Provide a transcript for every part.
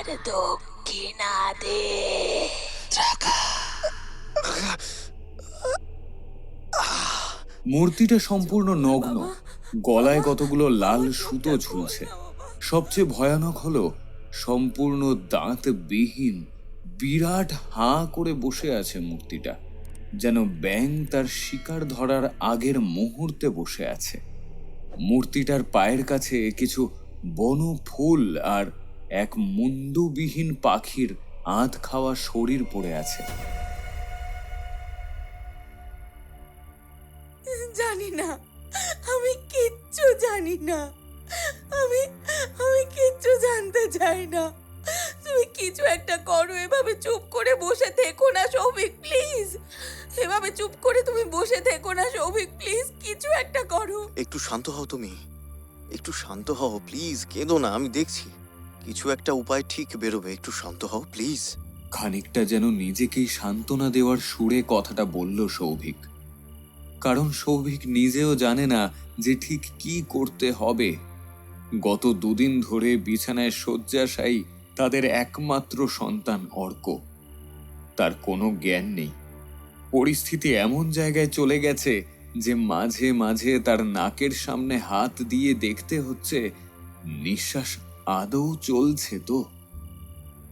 আর দক্ষিণা দে। মূর্তিটা সম্পূর্ণ নগ্ন, গলায় কতগুলো লাল সুতো ঝুলছে। সবচেয়ে ভয়ানক হলো সম্পূর্ণ দাঁতবিহীন বিরাট হাঁ করে বসে আছে মূর্তিটা, যেন ব্যাঙ তার শিকার ধরার আগের মুহূর্তে বসে আছে। মূর্তিটার পায়ের কাছে কিছু বন ফুল আর এক মুন্ডুবিহীন পাখির আধ খাওয়া শরীর পড়ে আছে। জানি না, আমি কিচ্ছু জানি না। আমি আমি কিচ্ছু জানতে চাই না। তুমি কিছু একটা করো, এভাবে চুপ করে বসে থেকো না সৌভিক, প্লিজ। এভাবে চুপ করে তুমি বসে থেকো না সৌভিক, প্লিজ কিছু একটা করো। একটু শান্ত হও তুমি, একটু শান্ত হও প্লিজ, কেঁদো না, আমি দেখছি কিছু একটা উপায় ঠিক বেরোবে। একটু শান্ত হও প্লিজ। খানিকটা যেন নিজেকেই সান্ত্বনা দেওয়ার সুরে কথাটা বলল সৌভিক, কারণ সৌভিক নিজেও জানে না যে ঠিক কি করতে হবে। গত দুদিন ধরে বিছানায় শয্যাশায়ী তাদের একমাত্র সন্তান অর্ক, তার কোনো জ্ঞান নেই। পরিস্থিতি এমন জায়গায় চলে গেছে যে মাঝে মাঝে তার নাকের সামনে হাত দিয়ে দেখতে হচ্ছে নিঃশ্বাস আদৌ চলছে তো,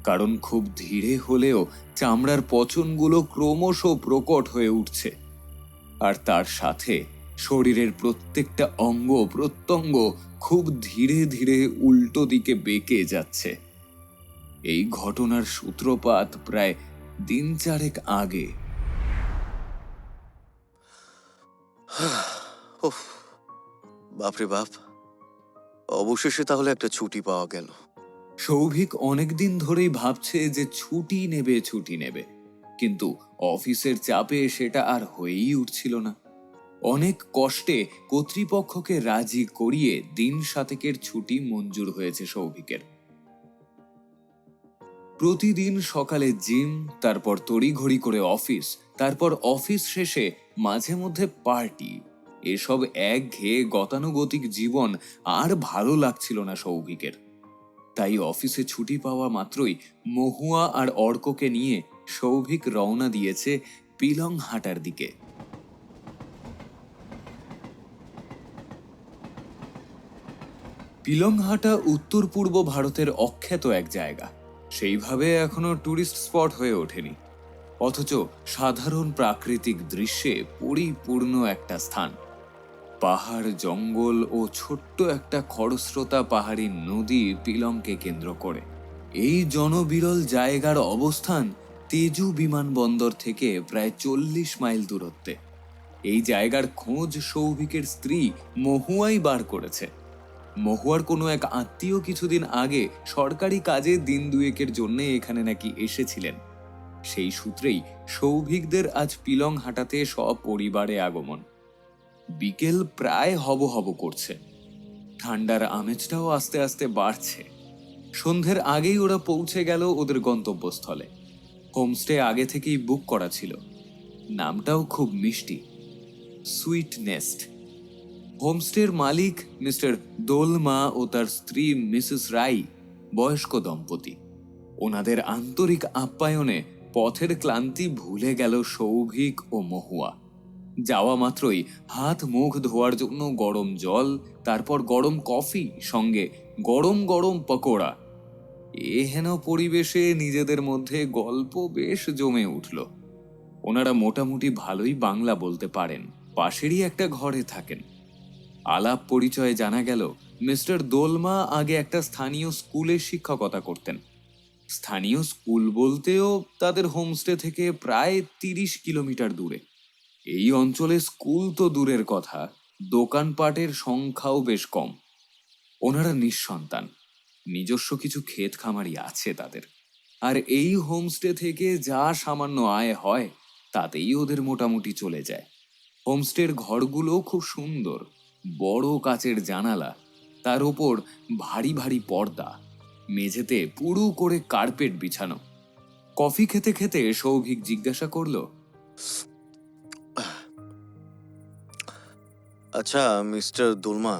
কারণ খুব ধীরে হলেও চামড়ার পচনগুলো ক্রমশ প্রকট হয়ে উঠছে, আর তার সাথে শরীরের প্রত্যেকটা অঙ্গ প্রত্যঙ্গ খুব ধীরে ধীরে উল্টো দিকে বেঁকে যাচ্ছে। এই ঘটনার সূত্রপাত প্রায় দিন চারেক আগে। ওহ, বাপরে বাপ, অবশেষে তাহলে একটা ছুটি পাওয়া গেল। সৌভিক অনেকদিন ধরেই ভাবছে যে ছুটি নেবে, কিন্তু অফিসের চাপে সেটা আর হয়েই উঠছিল না। অনেক কষ্টে কর্তৃপক্ষকে রাজি করিয়ে দিন 7 ছুটি মঞ্জুর হয়েছে সৌভিকের। প্রতিদিন সকালে জিম, তারপর তড়িঘড়ি করে অফিস, তারপর অফিস শেষে মাঝে মধ্যে পার্টি। এসব একঘেয়ে গতানুগতিক জীবন আর ভালো লাগছিল না সৌভিকের। তাই অফিসে ছুটি পাওয়া মাত্রই মহুয়া আর অর্ককে নিয়ে সৌভিক রওনা দিয়েছে পিলংহাটার দিকে। পিলংহাটা উত্তর পূর্ব ভারতের অখ্যাত এক জায়গা, সেইভাবে এখনো টুরিস্ট স্পট হয়ে ওঠেনি, অথচ সাধারণ প্রাকৃতিক দৃশ্যে পরিপূর্ণ একটা স্থান। পাহাড়, জঙ্গল ও ছোট্ট একটা খরস্রোতা পাহাড়ি নদী পিলংকে কেন্দ্র করে। এই জনবিরল জায়গার অবস্থান তেজু বিমানবন্দর থেকে প্রায় 40 মাইল দূরত্বে। এই জায়গার খোঁজ সৌভিকের স্ত্রী মহুয়াই বার করেছে। মহুয়ার কোনো এক আত্মীয় কিছুদিন আগে সরকারি কাজে দিন দুয়েকের জন্য এখানে নাকি এসেছিলেন। সেই সূত্রেই সৌভিকদের আজ পিলংহাটাতে সপরিবারে আগমন। বিকেল প্রায় হব হব করছে, ঠান্ডার আমেজটাও আস্তে আস্তে বাড়ছে। সন্ধ্যের আগেই ওরা পৌঁছে গেল ওদের গন্তব্যস্থলে। হোমস্টে আগে থেকেই বুক করা ছিল, নামটাও খুব মিষ্টি, সুইট নেস্ট। হোমস্টের মালিক মিস্টার দোলমা ও তার স্ত্রী মিসেস রাই বয়স্ক দম্পতি। ওনাদের আন্তরিক আপ্যায়নে পথের ক্লান্তি ভুলে গেল সৌভিক ও মহুয়া। যাওয়া মাত্রই হাত মুখ ধোয়ার জন্য গরম জল, তারপর গরম কফি, সঙ্গে গরম গরম পকোড়া। এহেন পরিবেশে নিজেদের মধ্যে গল্প বেশ জমে উঠল। ওনারা মোটামুটি ভালোই বাংলা বলতে পারেন, পাশেরই একটা ঘরে থাকেন। আলাপ পরিচয়ে জানা গেল মিস্টার দোলমা আগে একটা স্থানীয় স্কুলে শিক্ষকতা করতেন। স্থানীয় স্কুল বলতেও তাদের হোমস্টে থেকে প্রায় 30 কিলোমিটার দূরে। এই অঞ্চলে স্কুল তো দূরের কথা, দোকানপাটের সংখ্যাও বেশ কম। ওনারা নিঃসন্তান, নিজস্ব কিছু ক্ষেত খামারি আছে তাদের, আর এই হোমস্টে থেকে যা সামান্য আয় হয় তাতেই ওদের মোটামুটি চলে যায়। হোমস্টের ঘরগুলো খুব সুন্দর, বড় কাচের জানালা, তার উপর ভারী ভারী পর্দা, মেঝেতে পুরু করে কার্পেট বিছানো। কফি খেতে খেতে সৌভিক জিজ্ঞাসা করলো, আচ্ছা মিস্টার দোলমা,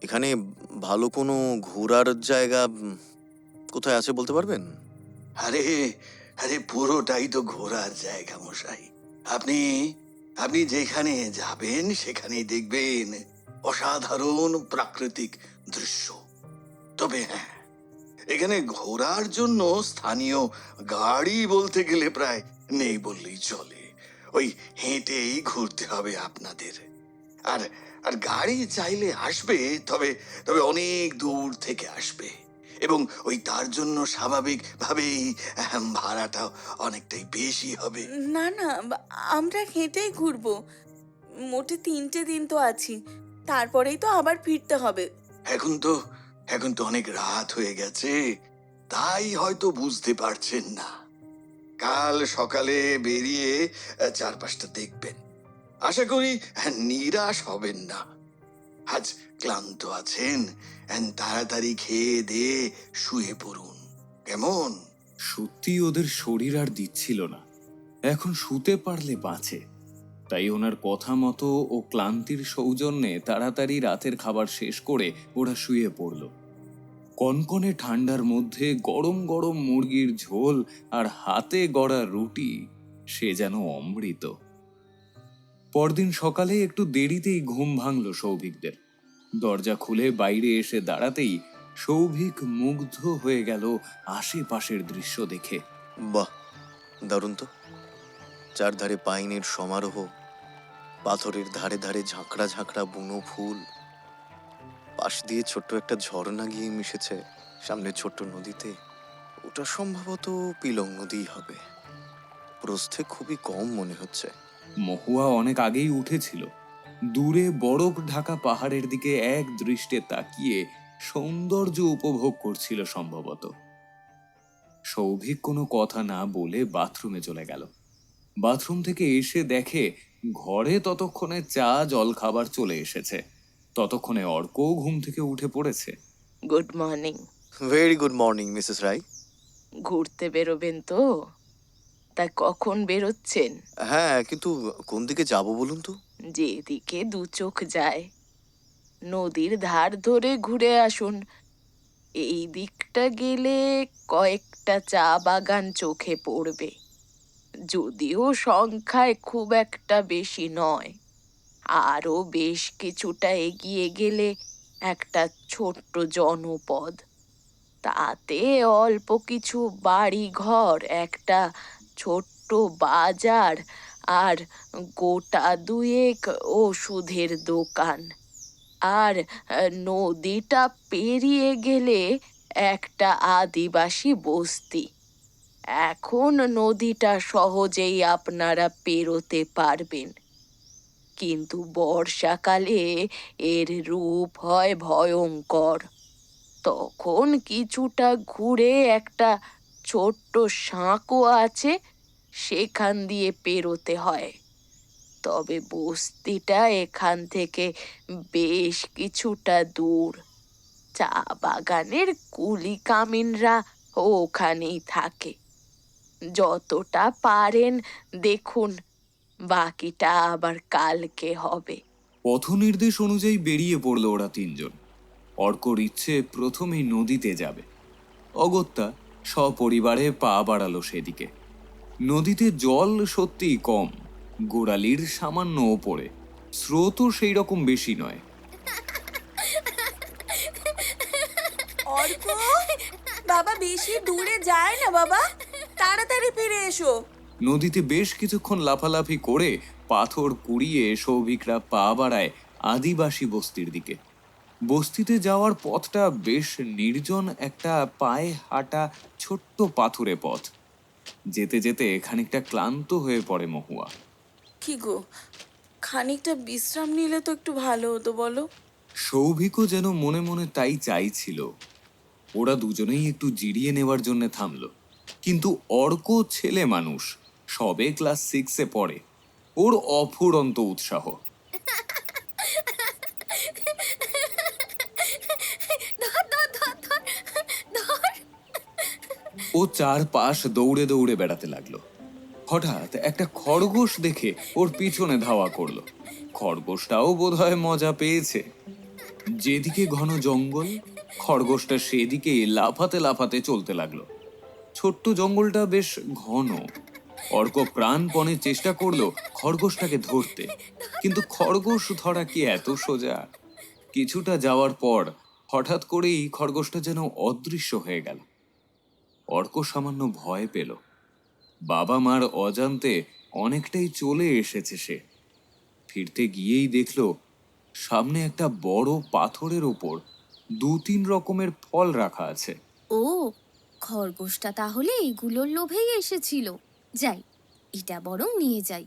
এখানে ভালো কোনো ঘোরার জায়গা কোথায় আছে বলতে পারবেন? আরে আরে পুরোটাই তো ঘোরার জায়গা মশাই। আপনি আপনি যেখানে যাবেন সেখানেই দেখবেন অসাধারণ প্রাকৃতিক দৃশ্য। তবে হ্যাঁ, এখানে ঘোরার জন্য স্থানীয় গাড়ি বলতে গেলে প্রায় নেই বললেই চলে। ওই হেঁটেই ঘুরতে হবে আপনাদের। আর আর গাড়ি চাইলে আসবে, তবে তবে অনেক দূর থেকে আসবে, এবং ওই তার জন্য স্বাভাবিকভাবেই ভাড়াটা অনেকটাই বেশি হবে। না না, আমরা হেঁটেই ঘুরবো। মোটে 3টে দিন তো আছি, তারপরেই তো আবার ফিরতে হবে। এখন তো অনেক রাত হয়ে গেছে, তাই হয়তো বুঝতে পারছেন না। কাল সকালে বেরিয়ে চারপাশটা দেখবেন। আশা করি নিরাশ হবেন না। আজ ক্লান্ত আছেন, তাড়াতাড়ি খেয়ে দিয়ে শুয়ে পড়ুন, কেমন? সত্যি ওদের শরীর আর দিচ্ছিল না, এখন শুতে পারলে বাঁচে। তাই ওনার কথা মতো ও ক্লান্তির সৌজন্যে তাড়াতাড়ি রাতের খাবার শেষ করে ওরা শুয়ে পড়ল। কনকনে ঠান্ডার মধ্যে গরম গরম মুরগির ঝোল আর হাতে গড়া রুটি, সে যেন অমৃত। পরদিন সকালে একটু দেরিতেই ঘুম ভাঙল সৌভিকদের। দরজা খুলে বাইরে এসে দাঁড়াতেই সৌভিক মুগ্ধ হয়ে গেল আশেপাশের দৃশ্য দেখে। বাহ, দারুণ তো। চারধারে পাইনের সমারোহ, পাথরের ধারে ধারে ঝাঁকড়া ঝাঁকড়া বুনো ফুল, পাশ দিয়ে ছোট্ট একটা ঝর্ণা গিয়ে মিশেছে সামনে ছোট্ট নদীতে। ওটা সম্ভবত পিলং নদীই হবে। প্রস্থে খুবই কম মনে হচ্ছে। মহুয়া অনেক আগেই উঠেছিল। দূরে বরফ ঢাকা পাহাড়ের দিকে এক দৃষ্টে তাকিয়ে সৌন্দর্য উপভোগ করছিল সম্ভবত। সৌভিক কোনো কথা না বলে বাথরুমে চলে গেল। বাথরুম থেকে এসে দেখে ঘরে ততক্ষণে চা জল খাবার চলে এসেছে। ততক্ষণে অর্কও ঘুম থেকে উঠে পড়েছে। Good morning. Very good morning Mrs Rai. ঘুরতে বেরোবেন তো? তা কখন বেরোচ্ছেন? হ্যাঁ, কিন্তু কোন দিকে যাব বলুন তো? যেদিকে দু চোখ যায় নদীর ধার ধরে ঘুরে আসুন। এই দিকটা গেলে কয়েকটা চা বাগান চোখে পড়বে, যদিও সংখ্যায় খুব একটা বেশি নয়। আরো বেশ কিছুটা এগিয়ে গেলে একটা ছোট্ট জনপদ, তাতে অল্প কিছু বাড়ি ঘর, একটা ছোট্ট বাজার আর গোটা দুয়েক ওষুধের দোকান। আর নদীটা পেরিয়ে গেলে একটা আদিবাসী বস্তি। এখন নদীটা সহজেই আপনারা পেরোতে পারবেন, কিন্তু বর্ষাকালে এর রূপ হয় ভয়ঙ্কর। তখন কিছুটা ঘুরে একটা ছোট্ট সাঁকো আছে, সেখান দিয়ে পেরোতে হয়। তবে বস্তিটা এখান থেকে বেশ কিছুটা দূর। চা বাগানের কুলি কামিনরা ওখানেই থাকে। যতটা পারেন দেখুন, বাকিটা আবার কালকে হবে। পথ নির্দেশ অনুযায়ী বেরিয়ে পড়ল ওরা তিনজন। অর্কর ইচ্ছে প্রথমেই নদীতে যাবে। অগত্যা সপরিবারে পা বাড়ালো সেদিকে। নদীতে জল সত্যিই কম, গোড়ালির সামান্য ওপরে। স্রোতও সেই রকম বেশি নয়। অর্ক, বাবা বেশি দূরে যায় না বাবা, তাড়াতাড়ি ফিরে এসো। নদীতে বেশ কিছুক্ষণ লাফালাফি করে পাথর কুড়িয়ে সৌভিকরা পা বাড়ায় আদিবাসী বস্তির দিকে। বস্তিতে যাওয়ার পথটা বেশ নির্জন, একটা পায়ে হাঁটা ছোট্ট পাথুরে পথ। যেতে যেতে খানিকটা ক্লান্ত হয়ে পড়ে মহুয়া। কি গো, খানিকটা বিশ্রাম নিলে তো একটু ভালো হতো বলো। সৌভিকও যেন মনে মনে তাই চাইছিল। ওরা দুজনেই একটু জিরিয়ে নেওয়ার জন্য থামলো। কিন্তু অর্ক ছেলে মানুষ, সবে ক্লাস 6-এ পড়ে। ওর অফুরন্ত উৎসাহ। ও চারপাশ দৌড়ে দৌড়ে বেড়াতে লাগলো। হঠাৎ একটা খরগোশ দেখে ওর পিছনে ধাওয়া করলো। খরগোশটাও বোধহয় মজা পেয়েছে। যেদিকে ঘন জঙ্গল খরগোশটা সেদিকে লাফাতে লাফাতে চলতে লাগলো। ছোট্ট জঙ্গলটা বেশ ঘন। অর্ক প্রাণপণে চেষ্টা করলো খরগোশটাকে ধরতে, কিন্তু খরগোশ ধরা কি এত সোজা? কিছুটা যাওয়ার পর হঠাৎ করেই খরগোশটা যেন অদৃশ্য হয়ে গেল। অর্ক সামান্য ভয় পেল। বাবা মার অজান্তে অনেকটাই চলে এসেছে সে। ফিরতে গিয়েই দেখলো সামনে একটা বড় পাথরের ওপর 2-3 রকমের ফল রাখা আছে। ও, খরগোশটা তাহলে এগুলোর লোভেই এসেছিল। যাই, এটা বরং নিয়ে যাই,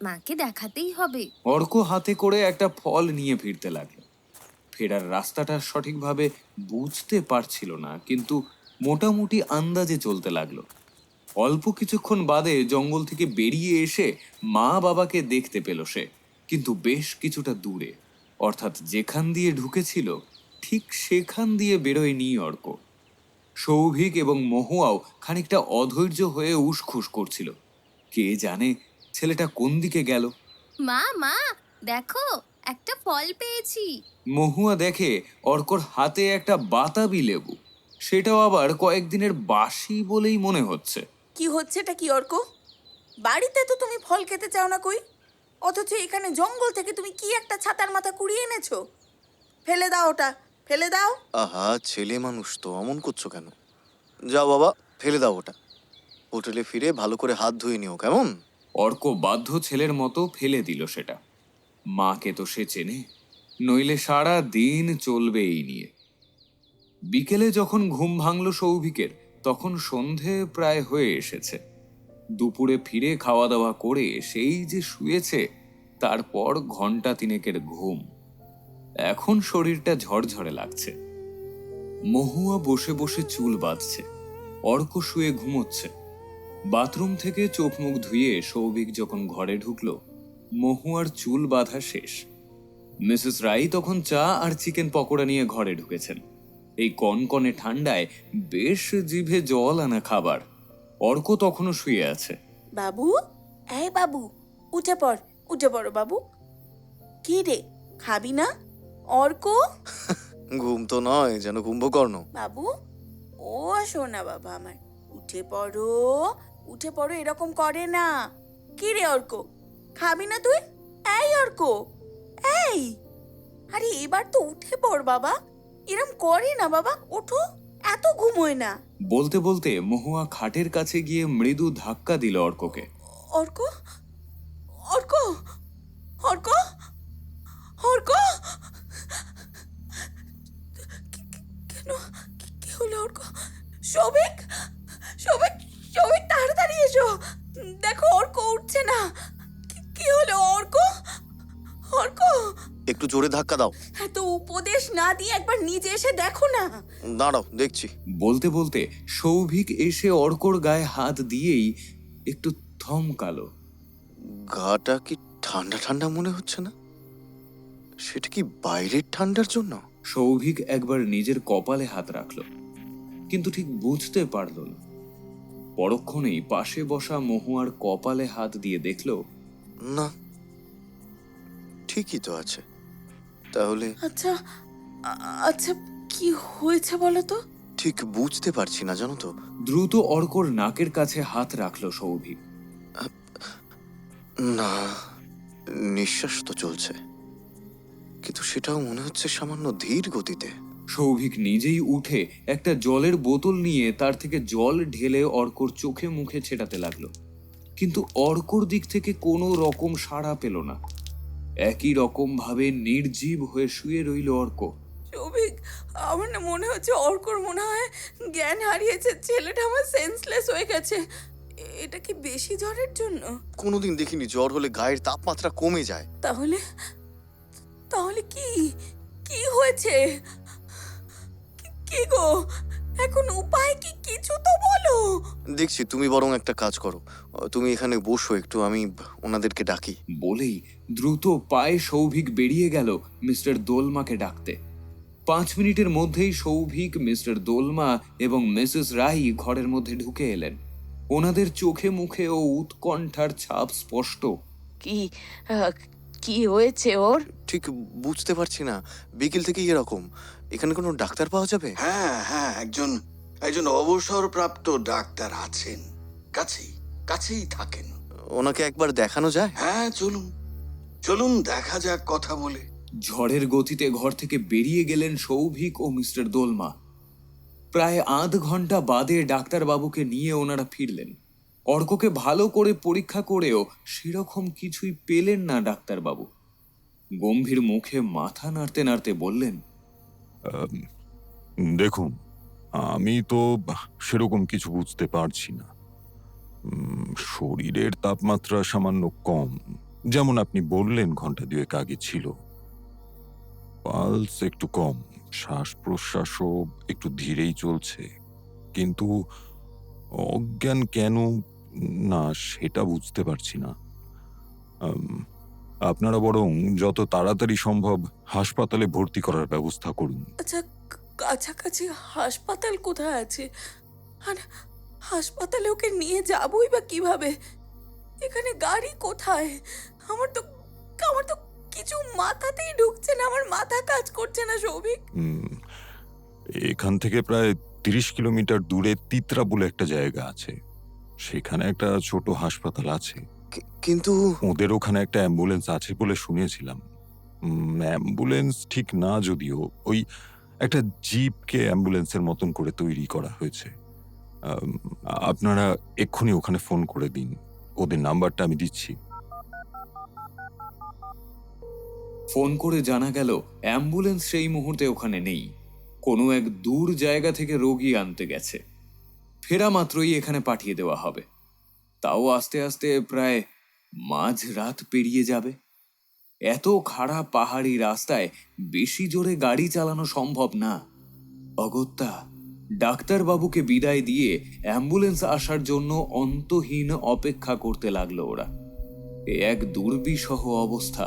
মাকে দেখাতেই হবে। অর্ক হাতে করে একটা ফল নিয়ে ফিরতে লাগলো। ফেরার রাস্তাটা সঠিকভাবে বুঝতে পারছিল না, কিন্তু মোটামুটি আন্দাজে চলতে লাগলো। অল্প কিছুক্ষণ বাদে জঙ্গল থেকে বেরিয়ে এসে মা বাবাকে দেখতে পেল সে, কিন্তু বেশ কিছুটা দূরে, অর্থাৎ যেখান দিয়ে ঢুকেছিল ঠিক সেখান দিয়ে বেরোয়নি অর্ক। সৌভিক এবং মহুয়াও খানিকটা অধৈর্য হয়ে উসখুস করছিল। কে জানে ছেলেটা কোন দিকে গেল। মা মা, দেখো, একটা ফল পেয়েছি। মহুয়া দেখে অর্কর হাতে একটা বাতাবি লেবু, সেটাও আবার কয়েকদিনের বাসি বলেই মনে হচ্ছে। কি হচ্ছে এটা কি অর্ক? বাড়িতে তো তুমি ফল খেতে চাও না কই, অথচ এখানে জঙ্গল থেকে তুমি কি একটা ছাতার মাথা কুড়িয়ে এনেছো? ফেলে দাও ওটা, ফেলে দাও। আহা, ছেলে মানুষ তো অমন করছো কেন? যাও বাবা, ফেলে দাও ওটা। হোটেলে ফিরে ভালো করে হাত ধুয়ে নিও, কেমন? অর্ক বাধ্য ছেলের মতো ফেলে দিল সেটা। মাকে তো সে চেনে, নইলে সারা দিন চলবে এই নিয়ে। বিকেলে যখন ঘুম ভাঙল সৌভিকের, তখন সন্ধে প্রায় হয়ে এসেছে। দুপুরে ফিরে খাওয়া দাওয়া করে সেই যে শুয়েছে, তারপর ঘন্টা 3 ঘুম। এখন শরীরটা ঝরঝরে লাগছে। মহুয়া বসে বসে চুল বাঁধছে, অর্ক শুয়ে ঘুমোচ্ছে। বাথরুম থেকে চোখ মুখ ধুয়ে সৌভিক যখন ঘরে ঢুকলো, মহুয়ার চুল বাঁধা শেষ। মিসেস রাই তখন চা আর চিকেন পকোড়া নিয়ে ঘরে ঢুকেছেন। এই কনকনে ঠান্ডায় বেশ জিভে জল আনা খাবার। অর্ক তখনও শুয়ে আছে। বাবু, এই বাবু, উঠে পড়, উঠে পড়ো বাবু। কি রে, খাবি না? অর্ক ঘুম তো নয়, যেন কুম্ভকর্ণ। বাবু, ও শোনা বাবা আমার, উঠে পড়ো, উঠে পড়ো, এরকম করে না। কি রে অর্ক, খাবি না তুই? এই অর্ক, এই, আরে এবার তো উঠে পড় বাবা, এরম করে না বাবা, ওঠো, এত ঘুমোয় না। বলতে বলতে মহুয়া খাটের কাছে গিয়ে মৃদু ধাক্কা দিল অর্ককে। অর্ক, অর্ক, অর্ক, অর্ক, কেন, কি হলো অর্ক? সৌভিক, সৌভিক, সৌভিক, তাড়াতাড়ি এসো, দেখো অর্ক উঠছে না। কি হলো অর্ক? অর্ক, একটু জোরে ধাক্কা দাও। এত উপদেশ না দিয়ে একবার নিজে এসে দেখো না। দাঁড়াও, দেখছি। বলতে বলতে সৌভিক এসে অর্কর গায়ে হাত দিয়েই একটু থমকালো। গাটা কি ঠান্ডা ঠান্ডা মনে হচ্ছে না? সেটা কি বাইরের ঠান্ডার জন্য? সৌভিক একবার নিজের কপালে হাত রাখল, কিন্তু ঠিক বুঝতে পারল না। পরক্ষণেই পাশে বসা মহুয়ার কপালে হাত দিয়ে দেখল, না, ঠিকই তো আছে। তাহলে আচ্ছা, আচ্ছা, কি হয়েছে বলো তো? ঠিক বুঝতে পারছি না, জানো তো। দ্রুত অর্কর নাকের কাছে হাত রাখল সৌভিক। না, নিঃশ্বাস তো চলছে, কিন্তু সেটাও মনে হচ্ছে সামান্য ধীর গতিতে। সৌভিক নিজেই উঠে একটা জলের বোতল নিয়ে তার থেকে জল ঢেলে অর্কর চোখে মুখে ছেটাতে লাগলো, কিন্তু অর্কর দিক থেকে কোনো রকম সাড়া পেল না। একই রকম ভাবে নির্জীব হয়ে শুয়ে রইল অর্ক। সৌভিক, আমার না মনে হচ্ছে অর্কর মনে হয় জ্ঞান হারিয়েছে, ছেলেটা আমার সেন্সলেস হয়ে গেছে। এটা কি বেশি জ্বরের জন্য? কোনোদিন দেখিনি জ্বর হলে গায়ের তাপমাত্রা কমে যায়। তাহলে, তাহলে কি, কি হয়েছে? কি গো, এখন উপায় কি, কিছু তো বলো। দেখছি, তুমি বরং একটা কাজ করো, তুমি এখানে বসো একটু, আমি ওনাদেরকে ডাকি। বলেই দ্রুত পায়ে সৌভিক বেরিয়ে গেল মিস্টার দোলমাকে ডাকতে। 5 মিনিটের মধ্যেই সৌভিক, মিস্টার দোলমা এবং মিসেস রাই ঘরের মধ্যে ঢুকে এলেন। ওনাদের চোখে মুখে ও উৎকণ্ঠার ছাপ স্পষ্ট। কি আহ, কি হয়েছে ওর? ঠিক বুঝতে পারছি না, বিকেল থেকেই এরকম। এখানে কোনো ডাক্তার পাওয়া যাবে? হ্যাঁ হ্যাঁ, একজন একজন অবসরপ্রাপ্ত ডাক্তার আছেন, কাছেই কাছেই থাকেন। ওনাকে একবার দেখানো যায়? হ্যাঁ, চলুন চলুন দেখা যাক কথা বলে। ঝড়ের গতিতে ঘর থেকে বেরিয়ে গেলেন সৌভিক ও মিস্টার দোলমা। প্রায় আধ ঘন্টা বাদে ডাক্তারবাবুকে নিয়ে ওনারা ফিরলেন। অর্ককে ভালো করে পরীক্ষা করেও সেরকম কিছুই পেলেন না ডাক্তারবাবু। গম্ভীর মুখে মাথা নাড়তে নাড়তে বললেন, দেখুন, আমি তো সেরকম কিছু বুঝতে পারছি না। শরীরের তাপমাত্রা সামান্য কম, যেমন আপনি বললেন ঘন্টা দুয়েক আগে ছিল। পালস একটু কম, শ্বাস প্রশ্বাসও একটু ধীরেই চলছে, কিন্তু অজ্ঞান কেন না সেটা বুঝতে পারছি না। আপনারা বরং যত তাড়াতাড়ি সম্ভব হাসপাতালে ভর্তি করার ব্যবস্থা করুন। আচ্ছা, কাছাকাছি হাসপাতাল কোথায় আছে? আর হাসপাতালে ওকে নিয়ে যাবই বা কিভাবে? এখানে গাড়ি কোথায়? আমার তো আমার তো কিছু মাথাতেই ঢুকছে না, আমার মাথা কাজ করছে না সৌভিক। হুম, এখান থেকে প্রায় 30 কিলোমিটার দূরে তিত্রা বলে একটা জায়গা আছে, সেখানে একটা ছোট হাসপাতাল আছে। কিন্তু ওদের ওখানে একটা অ্যাম্বুলেন্স আছে বলে শুনেছিলাম। অ্যাম্বুলেন্স ঠিক না যদিও, ওই একটা জিপকে অ্যাম্বুলেন্সের মতন করে তৈরি করা হয়েছে। আপনারা এক্ষুনি ওখানে ফোন করে দিন, ওদের নাম্বারটা আমি দিচ্ছি। ফোন করে জানা গেল অ্যাম্বুলেন্স সেই মুহূর্তে ওখানে নেই, কোনো এক দূর জায়গা থেকে রোগী আনতে গেছে। ফেরা মাত্রই এখানে পাঠিয়ে দেওয়া হবে, তাও আস্তে আস্তে প্রায় মাঝরাত পেরিয়ে যাবে। এত খাড়া পাহাড়ি রাস্তায় বেশি জোরে গাড়ি চালানো সম্ভব না। অগত্যা ডাক্তারবাবুকে বিদায় দিয়ে অ্যাম্বুলেন্স আসার জন্য অন্তহীন অপেক্ষা করতে লাগলো ওরা। এ এক দুর্বিষহ অবস্থা,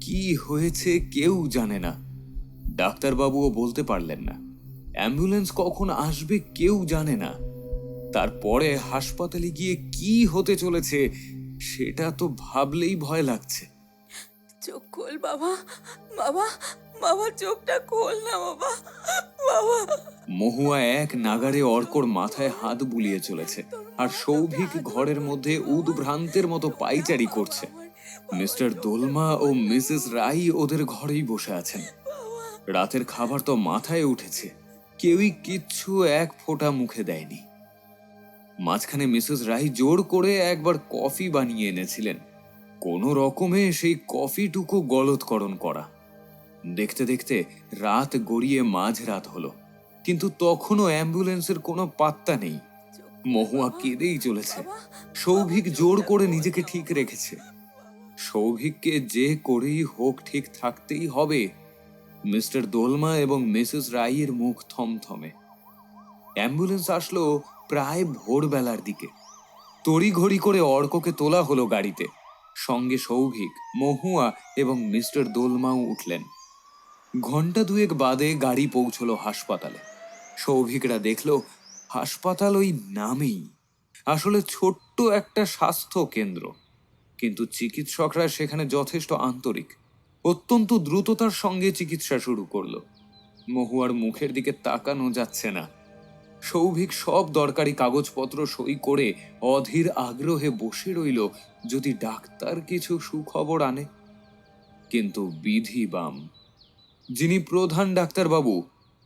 কি হয়েছে কেউ জানে না। ডাক্তারবাবুও বলতে পারলেন না, অ্যাম্বুলেন্স কখন আসবে কেউ জানে না। তারপরে হাসপাতালে গিয়ে কি হতে চলেছে সেটা তো ভাবলেই ভয় লাগছে। চোখ খোল বাবা, বাবা, বাবা চোখটা খোল না বাবা, বাবা। মহুয়া এক নাগারে অর্কর মাথায় হাত বুলিয়ে চলেছে, আর সৌভিক ঘরের মধ্যে উদ্ভ্রান্তের মতো পাইচারি করছে। মিস্টার দোলমা ও মিসেস রাই ওদের ঘরেই বসে আছেন। রাতের খাবার তো মাথায় উঠেছে, কেউই কিচ্ছু এক ফোঁটা মুখে দেয়নি। মাঝখানে মিসেস রাই জোর করে একবার কফি বানিয়ে এনেছিলেন, কোনো রকমে সেই কফিটুকু গলৎকরণ করা। দেখতে দেখতে রাত গড়িয়ে মাঝরাত হলো, কিন্তু তখনও অ্যাম্বুলেন্সের কোনো পাত্তা নেই। মহুয়া কেঁদেই চলেছে। সৌভিক জোর করে নিজেকে ঠিক রেখেছে। সৌভিককে যে করেই হোক ঠিক থাকতেই হবে। মিস্টার দোলমা এবং মিসেস রাইয়ের মুখ থমথমে। অ্যাম্বুলেন্স আসলো প্রায় ভোরবেলার দিকে। তড়িঘড়ি করে অর্ককে তোলা হলো গাড়িতে, সঙ্গে সৌভিক, মহুয়া এবং মিস্টার দোলমাও উঠলেন। ঘন্টা দুয়েক বাদে গাড়ি পৌঁছলো হাসপাতালে। সৌভিকরা দেখল হাসপাতাল ওই নামেই, আসলে ছোট্ট একটা স্বাস্থ্য কেন্দ্র, কিন্তু চিকিৎসকরা সেখানে যথেষ্ট আন্তরিক। অত্যন্ত দ্রুততার সঙ্গে চিকিৎসা শুরু করলো। মহুয়ার মুখের দিকে তাকানো যাচ্ছে না। সৌভিক সব দরকারি কাগজপত্র সই করে অধীর আগ্রহে বসে রইল যদি ডাক্তার কিছু সুখবর আনে। কিন্তু বিধি বাম। যিনি প্রধান ডাক্তারবাবু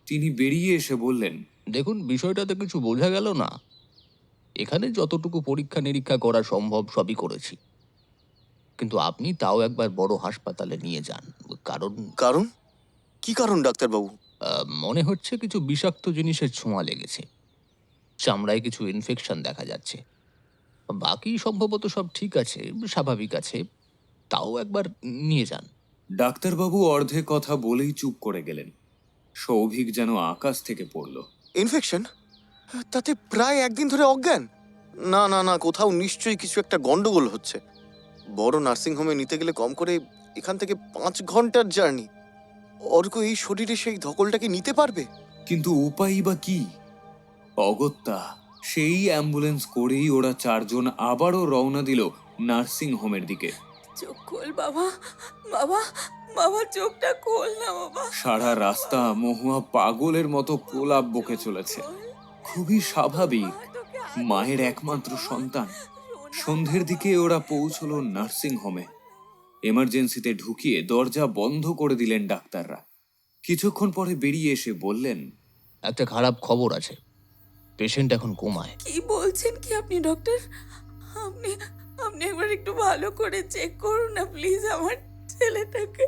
তিনি বেরিয়ে এসে বললেন, দেখুন, বিষয়টাতে কিছু বোঝা গেল না। এখানে যতটুকু পরীক্ষা নিরীক্ষা করা সম্ভব সবই করেছি, কিন্তু আপনি তাও একবার বড় হাসপাতালে নিয়ে যান। কারণ কারণ? কি কারণ ডাক্তারবাবু? মনে হচ্ছে কিছু বিষাক্ত জিনিসের ছোঁয়া লেগেছে, চামড়ায় কিছু ইনফেকশন দেখা যাচ্ছে। বাকি সম্ভবত সব ঠিক আছে, স্বাভাবিক আছে, তাও একবার নিয়ে যান। ডাক্তারবাবু অর্ধে কথা বলেই চুপ করে গেলেন। সৌভিক যেন আকাশ থেকে পড়ল। ইনফেকশন? তাতে প্রায় একদিন ধরে অজ্ঞান? না না না, কোথাও নিশ্চয়ই কিছু একটা গন্ডগোল হচ্ছে। বড় নার্সিংহোমে নিতে গেলে কম করে এখান থেকে 5 ঘন্টার জার্নি। অর্ক এই শরীরে সেই ধকলটাকে নিতে পারবে? কিন্তু উপায়ই বা কি? অগত্যা সেই অ্যাম্বুলেন্স করেই ওরা চারজন আবারও রওনা দিল নার্সিং হোমের দিকে। চোখ খোল বাবা, বাবা, বাবা চোখটা খোল না বাবা। সারা রাস্তা মহুয়া পাগলের মতো প্রলাপ বকে চলেছে। খুবই স্বাভাবিক, মায়ের একমাত্র সন্তান। সন্ধ্যের দিকে ওরা পৌঁছলো নার্সিং হোমে। এমার্জেন্সিতে ঢুকিয়ে দরজা বন্ধ করে দিলেন ডাক্তাররা। কিছুক্ষণ পরে বেরিয়ে এসে বললেন, একটা খারাপ খবর আছে, পেশেন্ট এখন কোমায়। কি বলছেন কি আপনি ডক্টর? আপনি আপনি একবার একটু ভালো করে চেক করুন না প্লিজ, আমার ছেলেটাকে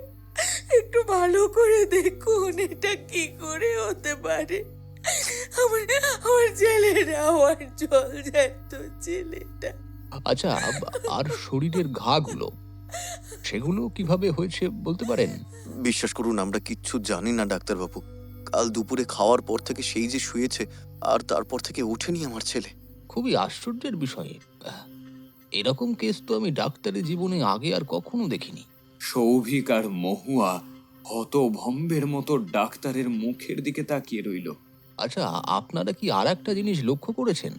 একটু ভালো করে দেখুন, এটা কি করে হতে পারে? আমার আমার ছেলেটা, আমার জল জ্যান্ত ছেলেটা। আচ্ছা, আর শরীরের ঘাগুলো সেগুলো কিভাবে হয়েছে বলতে পারেন? বিশ্বাস করুন, আমরা কিচ্ছু জানি না ডাক্তারবাবু। কাল দুপুরে খাওয়ার পর থেকে সেই যে শুয়েছে, আর তারপর থেকে ওঠেনি আমার ছেলে। খুবই আশ্চর্যের বিষয়। এরকম কেস তো আমি ডাক্তারি জীবনে আগে আর কখনো দেখিনি। সৌভিক আর মহুয়া হতভম্বের মতো ডাক্তারের মুখের দিকে তাকিয়ে রইল। আচ্ছা, আপনারা কি আর একটা জিনিস লক্ষ্য করেছেন?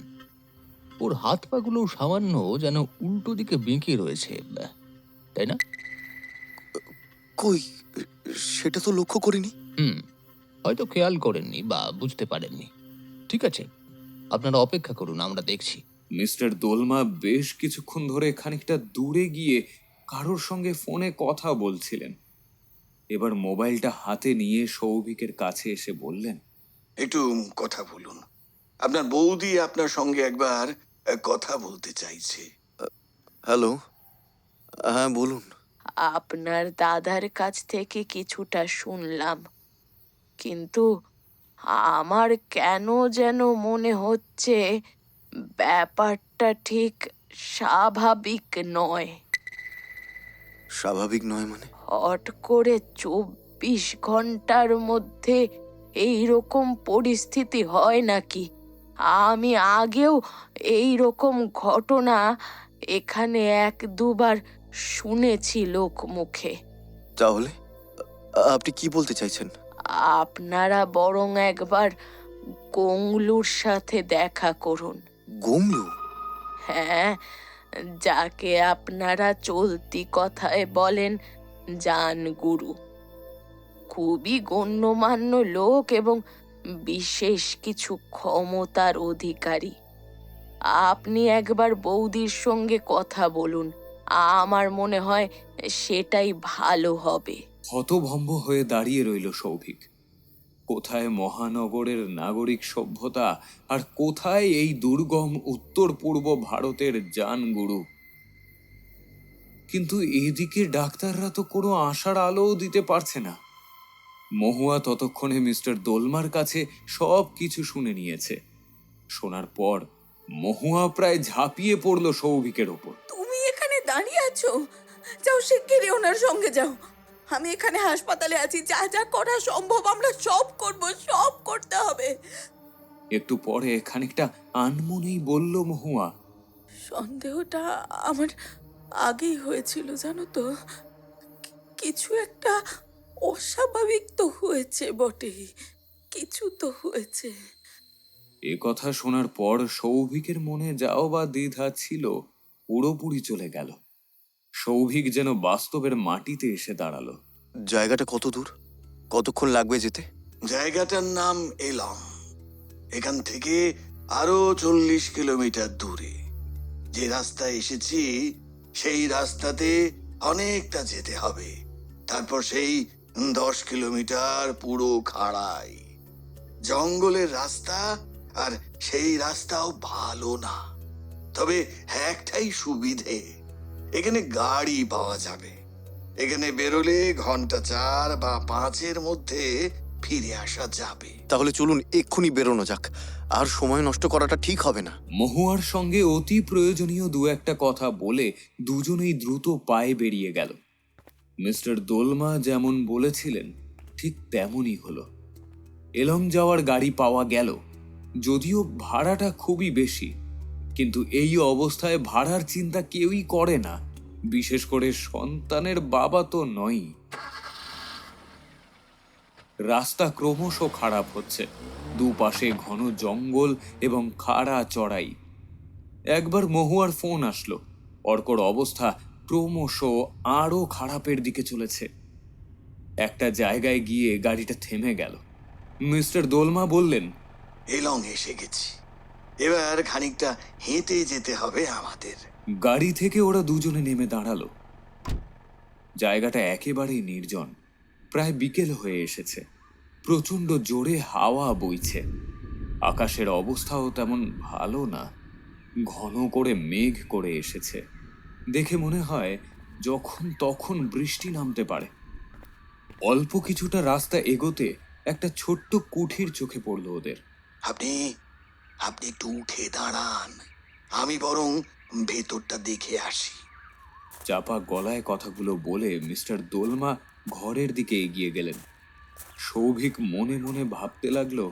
ওর হাত পাগুলো সামান্য যেন উল্টো দিকে বেঁকে রয়েছে, তাই না? কই, সেটা তো লক্ষ্য করিনি। হয়তো খেয়াল করেননি বা বুঝতে পারেননি। ঠিক আছে, আপনারা অপেক্ষা করুন, আমরা দেখছি। মিস্টার দোলমা বেশ কিছুক্ষণ ধরে খানিকটা দূরে গিয়ে কারোর সঙ্গে ফোনে কথা বলছিলেন। এবার মোবাইলটা হাতে নিয়ে সৌভিকের কাছে এসে বললেন, একটু কথা বলুন। আপনার বৌদি আপনার সঙ্গে একবার কথা বলতে চাইছে। হ্যালো, হ্যাঁ বলুন। আপনার দাদার কাছ থেকে কিছুটা শুনলাম, কিন্তু আমার কেন যেন মনে হচ্ছে ব্যাপারটা ঠিক স্বাভাবিক নয়। স্বাভাবিক নয় মানে? হট করে 24 ঘন্টার মধ্যে এই রকম পরিস্থিতি হয় নাকি? আমি আগেও এই রকম ঘটনা এখানে 1-2 বার শুনেছি লোক মুখে। তাহলে আপনি কি বলতে চাইছেন? আপনারা বরং একবার গংলুর সাথে দেখা করুন। গমলু? হ্যাঁ, যাকে আপনারা চলতি কথায় বলেন জানগুরু। খুবই গণ্যমান্য লোক এবং বিশেষ কিছু ক্ষমতার অধিকারী। আপনি একবার বৌদির সঙ্গে কথা বলুন, আমার মনে হয় সেটাই ভালো হবে। হতভম্ব হয়ে দাঁড়িয়ে রইল সৌভিক। কোথায় মহানগরের নাগরিক সভ্যতা, আর কোথায় এই দুর্গম উত্তর পূর্ব ভারতের জানগুরু। কিন্তু এদিকে ডাক্তাররা তো কোনো আশার আলোও দিতে পারছে না। মহুয়া ততক্ষণে মিস্টার দোলমার কাছে সব কিছু শুনে নিয়েছে। শোনার পর মহুয়া প্রায় ঝাঁপিয়ে পড়ল সৌভিকের ওপর। তুমি এখানে দাঁড়িয়ে আছো? যাও শিগগিরই ওনার সঙ্গে যাও। আমি এখানে হাসপাতালে আছি, যা যা করা সম্ভব আমরা সব করব, সব করতে হবে। একটু পরে খানিকটা আনমনেই বলল মহুয়া, সন্দেহটা আমার আগেই হয়েছিল জানো তো। কিছু একটা অস্বাভাবিক তো হয়েছে বটে, কিছু তো হয়েছে। এ কথা শোনার পর সৌভিকের মনে যাও বা দ্বিধা ছিল পুরোপুরি চলে গেল। সৌভিক যেন বাস্তবের মাটিতে এসে দাঁড়ালো। জায়গাটা কত দূর? কতক্ষণ লাগবে যেতে? জায়গাটার নাম এলং। এখান থেকে আরো 40 কিলোমিটার দূরে। যে রাস্তায় এসেছি সেই রাস্তাতে অনেকটা যেতে হবে। তারপর সেই 10 কিলোমিটার পুরো খাড়াই জঙ্গলের রাস্তা, আর সেই রাস্তাও ভালো না। তবে একটাই সুবিধে, এখানে গাড়ি পাওয়া যাবে। এখানে বেরোলে ঘন্টা 4 বা 5-এর মধ্যে ফিরে আসা যাবে। তাহলে চলুন এক্ষুনি বেরোনো যাক, আর সময় নষ্ট করাটা ঠিক হবে না। মহুয়ার সঙ্গে অতি প্রয়োজনীয় দু একটা কথা বলে দুজনেই দ্রুত পায়ে বেরিয়ে গেল। মিস্টার দোলমা যেমন বলেছিলেন ঠিক তেমনই হলো। এলং যাওয়ার গাড়ি পাওয়া গেল, যদিও ভাড়াটা খুবই বেশি। কিন্তু এই অবস্থায় ভাড়ার চিন্তা কেউই করে না, বিশেষ করে সন্তানের বাবা তো নয়ই। রাস্তা ক্রমশ খারাপ হচ্ছে, দুপাশে ঘন জঙ্গল এবং খাড়া চড়াই। একবার মহুয়ার ফোন আসলো, অর্কর অবস্থা ক্রমশ আরো খারাপের দিকে চলেছে। একটা জায়গায় গিয়ে গাড়িটা থেমে গেল। মিস্টার দোলমা বললেন, এলং এসে গেছি, এবার খানিকটা হেঁটে যেতে হবে আমাদের। গাড়ি থেকে ওরা দুজনে নেমে দাঁড়ালো। জায়গাটা একেবারেই নির্জন। প্রায় বিকেল হয়ে এসেছে। প্রচণ্ড জোরে হাওয়া বইছে। আকাশের অবস্থাও তেমন ভালো না, ঘন করে মেঘ করে এসেছে। দেখে মনে হয় যখন তখন বৃষ্টি নামতে পারে। অল্প কিছুটা রাস্তা এগোতে একটা ছোট্ট কুঠির চোখে পড়ল ওদের। আপনি আপনি একটু উঠে দাঁড়ান, আমি বরং ভেতরটা দেখে আসি। চাপা গলায় কথাগুলো বলে মিস্টার দোলমা ঘরের দিকে এগিয়ে গেলেন। সৌভিক মনে মনে ভাবতে লাগলো,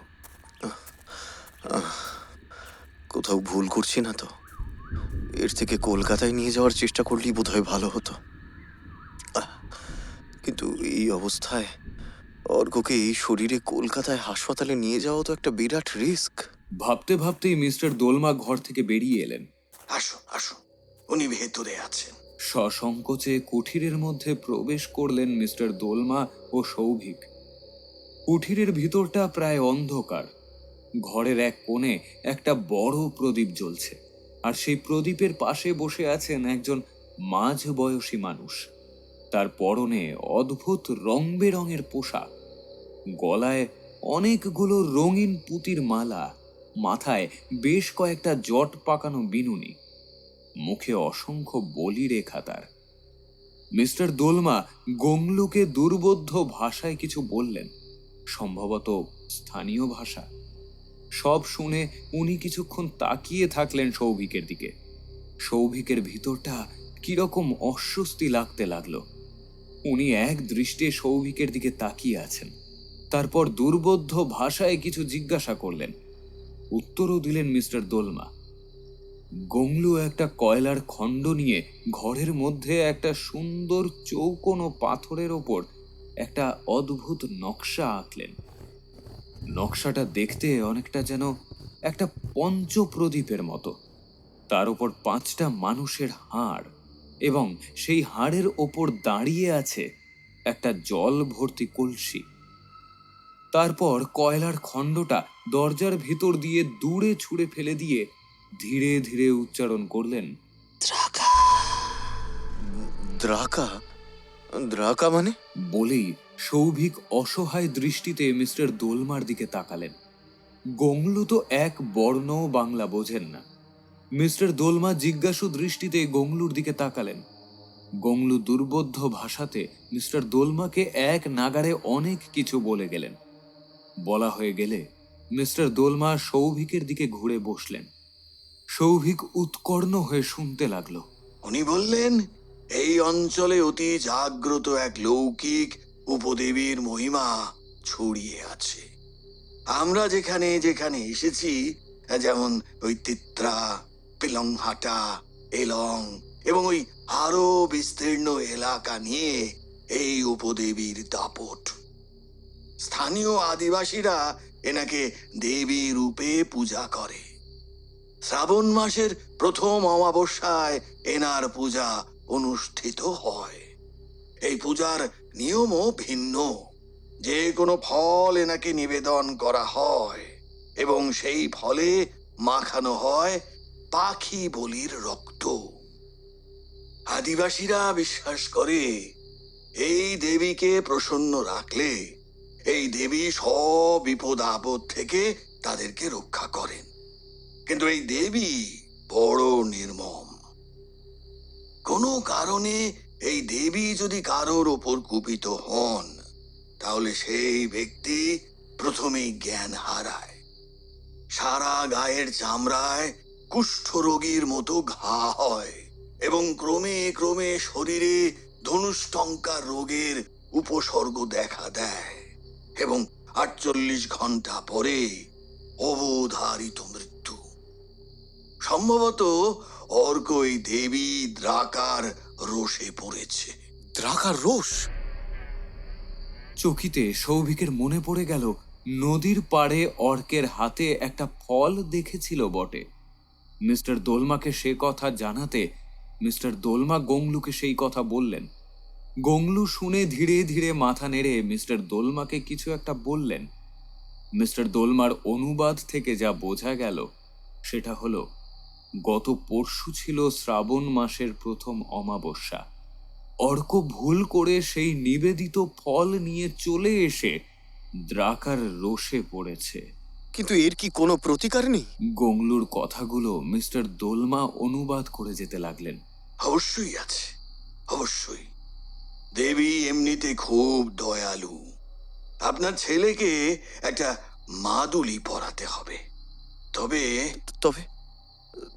কোথাও ভুল করছি না তো? এর থেকে কলকাতায় নিয়ে যাওয়ার চেষ্টা করলেই বোধহয় ভালো হতো। আহ, কিন্তু এই অবস্থায় অর্ককে এই শরীরে কলকাতায় হাসপাতালে নিয়ে যাওয়া তো একটা বিরাট রিস্ক। ভাবতে ভাবতেই মিস্টার দোলমা ঘর থেকে বেরিয়ে এলেন। আসুন আসুন, উনি ভেতরে আছেন। সসংকোচে কুঠিরের মধ্যে প্রবেশ করলেন মিস্টার দোলমা ও সৌভিক। কুঠিরের ভিতরটা প্রায় অন্ধকার। ঘরের এক কোণে একটা বড় প্রদীপ জ্বলছে, আর সেই প্রদীপের পাশে বসে আছেন একজন মাঝ বয়সী মানুষ। তার পরনে অদ্ভুত রং বেরঙের পোশাক, গলায় অনেকগুলো রঙিন পুঁতির মালা, মাথায় বেশ কয়েকটা জট পাকানো বিনুনি, মুখে অসংখ্য বলি রেখা তার। মিস্টার দোলমা গংলুকে দুর্বোধ্য ভাষায় কিছু বললেন, সম্ভবত স্থানীয় ভাষা। সব শুনে উনি কিছুক্ষণ তাকিয়ে থাকলেন সৌভিকের দিকে। সৌভিকের ভিতরটা কিরকম অস্বস্তি লাগতে লাগলো। উনি এক দৃষ্টে সৌভিকের দিকে তাকিয়ে আছেন। তারপর দুর্বোধ্য ভাষায় কিছু জিজ্ঞাসা করলেন। উত্তরও দিলেন মিস্টার দোলমা। গংলু একটা কয়লার খণ্ড নিয়ে ঘরের মধ্যে একটা সুন্দর চৌকোনো পাথরের ওপর একটা অদ্ভুত নকশা আঁকলেন। নকশাটা দেখতে অনেকটা যেন একটা পঞ্চপ্রদীপের মতো। তার উপর 5টা মানুষের হাড়, এবং সেই হাড়ের ওপর দাঁড়িয়ে আছে একটা জল ভর্তি কলসি। তারপর কয়লার খণ্ডটা দরজার ভিতর দিয়ে দূরে ছুঁড়ে ফেলে দিয়ে ধীরে ধীরে উচ্চারণ করলেন, দ্রাকা? দ্রাকা মানে? বলেই সৌভিক অসহায় দৃষ্টিতে মিস্টার দোলমার দিকে তাকালেন। গংলু তো এক বর্ণ বাংলা বোঝেন না। মিস্টার দোলমা জিজ্ঞাসু দৃষ্টিতে গংলুর দিকে তাকালেন। গংলু দুর্বোধ্য ভাষাতে মিস্টার দোলমাকে এক নাগাড়ে অনেক কিছু বলে গেলেন। বলা হয়ে গেলে মিস্টার দোলমা সৌভিকের দিকে ঘুরে বসলেন। সৌভিক উৎকর্ণ হয়ে শুনতে লাগলো। উনি বললেন এই অঞ্চলে অতি জাগ্রত এক লৌকিক উপদেবীর মহিমা ছড়িয়ে আছে। আমরা যেখানে যেখানে এসেছি, যেমন ওই তিত্রা, পিলংহাটা, এলং এবং ওই আরো বিস্তীর্ণ এলাকা নিয়ে এই উপদেবীর দাপট। স্থানীয় আদিবাসীরা এনাকে দেবী রূপে পূজা করে। শ্রাবণ মাসের প্রথম অমাবস্যায় এনার পূজা অনুষ্ঠিত হয়। এই পূজার নিয়মও ভিন্ন। যে কোনো ফল এনাকে নিবেদন করা হয় এবং সেই ফলে মাখানো হয় পাখি বলির রক্ত। আদিবাসীরা বিশ্বাস করে এই দেবীকে প্রসন্ন রাখলে এই দেবী সব বিপদ আপদ থেকে তাদেরকে রক্ষা করেন। কিন্তু এই দেবী বড় নির্মম। কোনো কারণে এই দেবী যদি কারোর ওপর কুপিত হন, তাহলে সেই ব্যক্তি প্রথমেই জ্ঞান হারায়। সারা গায়ের চামড়ায় কুষ্ঠরোগীর মতো ঘা হয় এবং ক্রমে ক্রমে শরীরে ধনুষ্টঙ্কার রোগের উপসর্গ দেখা দেয় এবং 48 ঘন্টা পরে অবধারিত মৃত্যু। সম্ভবত অর্ক এই দেবী দ্রাকার রোষে পড়েছে। দ্রাকার রোষ? চকিতে সৌভিকের মনে পড়ে গেল নদীর পাড়ে অর্কের হাতে একটা ফল দেখেছিল বটে। মিস্টার দোলমাকে সে কথা জানাতে মিস্টার দোলমা গংলুকে সেই কথা বললেন। গংলু শুনে ধীরে ধীরে মাথা নেড়ে মিস্টার দোলমাকে কিছু একটা বললেন। মিস্টার দোলমার অনুবাদ থেকে যা বোঝা গেল সেটা হলো, গত পরশু ছিল শ্রাবণ মাসের প্রথম অমাবস্যা। অর্ক ভুল করে সেই নিবেদিত ফল নিয়ে চলে এসে দ্রাকার রোষে পড়েছে। কিন্তু এর কি কোনো প্রতিকার নেই? গংলুর কথাগুলো মিস্টার দোলমা অনুবাদ করে যেতে লাগলেন। অবশ্যই আছে, অবশ্যই। দেবী এমনিতে খুব দয়ালু। আপনার ছেলেকে একটা মাদুলি পরাতে হবে। তবে তবে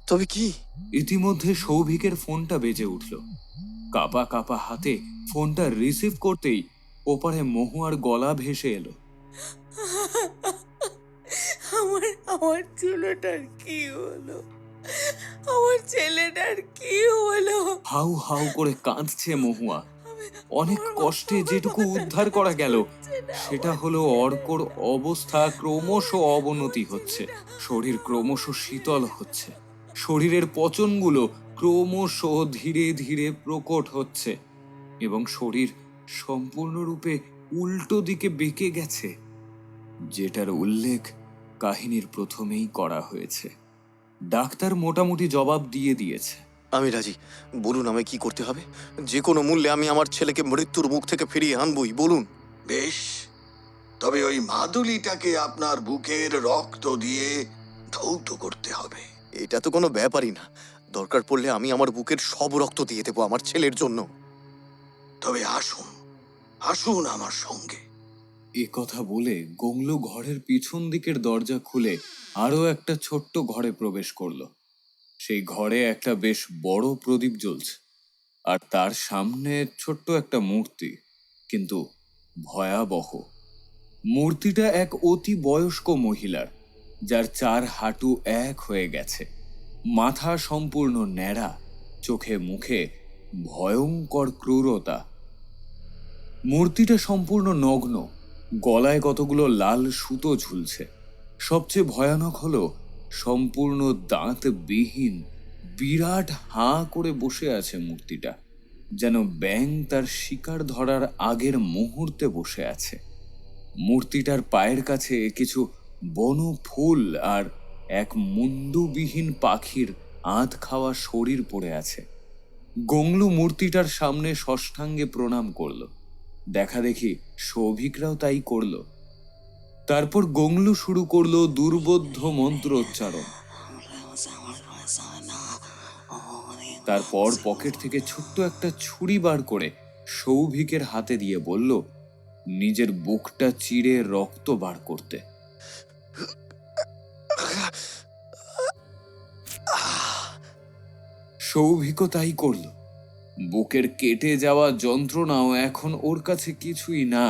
তবে কি? ইতিমধ্যে সৌভিকের ফোনটা বেজে উঠল। কাপা কাপা হাতে ফোনটা রিসিভ করতেই ওপারে মহুয়ার গলা ভেসে এলো। আমার আমার ছেলেটার কি হলো? আমার ছেলেটার কি হলো? হাউ হাউ করে কাঁদছে মহুয়া। অনেক কষ্টে যেটুকু উদ্ধার করা গেল সেটা হলো অর্কর অবস্থা ক্রমশ অবনতি হচ্ছে। শরীর ক্রমশ শীতল হচ্ছে। শরীরের পচনগুলো ক্রমশ ধীরে ধীরে প্রকট হচ্ছে এবং শরীর সম্পূর্ণরূপে উল্টো দিকে বেঁকে গেছে, যেটার উল্লেখ কাহিনীর প্রথমেই করা হয়েছে। ডাক্তার মোটামুটি জবাব দিয়ে দিয়েছে। আমি রাজি। বলুন আমায় কি করতে হবে। যে কোনো মূল্যে আমি আমার ছেলেকে মৃত্যুর মুখ থেকে ফিরিয়ে আনবই। বলুন। বেশ, তবে ওই মাদুলিটাকে আপনার বুকের রক্ত দিয়ে ধৌত করতে হবে। এটা তো কোনো ব্যাপারই না। দরকার পড়লে আমি আমার বুকের সব রক্ত দিয়ে দেবো আমার ছেলের জন্য। তবে আসুন, আসুন আমার সঙ্গে। এ কথা বলে গংলু ঘরের পিছন দিকের দরজা খুলে আরো একটা ছোট্ট ঘরে প্রবেশ করলো। সেই ঘরে একটা বেশ বড় প্রদীপ জ্বলছে, আর তার সামনে ছোট্ট একটা মূর্তি, কিন্তু ভয়াবহ। মূর্তিটা এক অতি বয়স্ক মহিলার, যার 4 হাঁটু এক হয়ে গেছে, মাথা সম্পূর্ণ ন্যাড়া, চোখে মুখে ভয়ঙ্কর ক্রূরতা। মূর্তিটা সম্পূর্ণ নগ্ন, গলায় কতগুলো লাল সুতো ঝুলছে। সবচেয়ে ভয়ানক হলো সম্পূর্ণ দাঁতবিহীন বিরাট হাঁ করে বসে আছে মূর্তিটা, যেন ব্যাঙ তার শিকার ধরার আগের মুহূর্তে বসে আছে। মূর্তিটার পায়ের কাছে কিছু বন ফুল আর এক মুন্ডুবিহীন পাখির আধ খাওয়া শরীর পড়ে আছে। গংলু মূর্তিটার সামনে ষষ্ঠাঙ্গে প্রণাম করল। দেখা দেখি সৌভিকরাও তাই করল। তারপর গংলু শুরু করলো দুর্বোধ্য মন্ত্র উচ্চারণ। তারপর পকেট থেকে ছোট্ট একটা ছুরি বার করে সৌভিকের হাতে দিয়ে বলল নিজের বুকটা চিরে রক্ত বার করতে। সৌভিকও তাই করল। বুকের কেটে যাওয়া যন্ত্রণাও এখন ওর কাছে কিছুই না।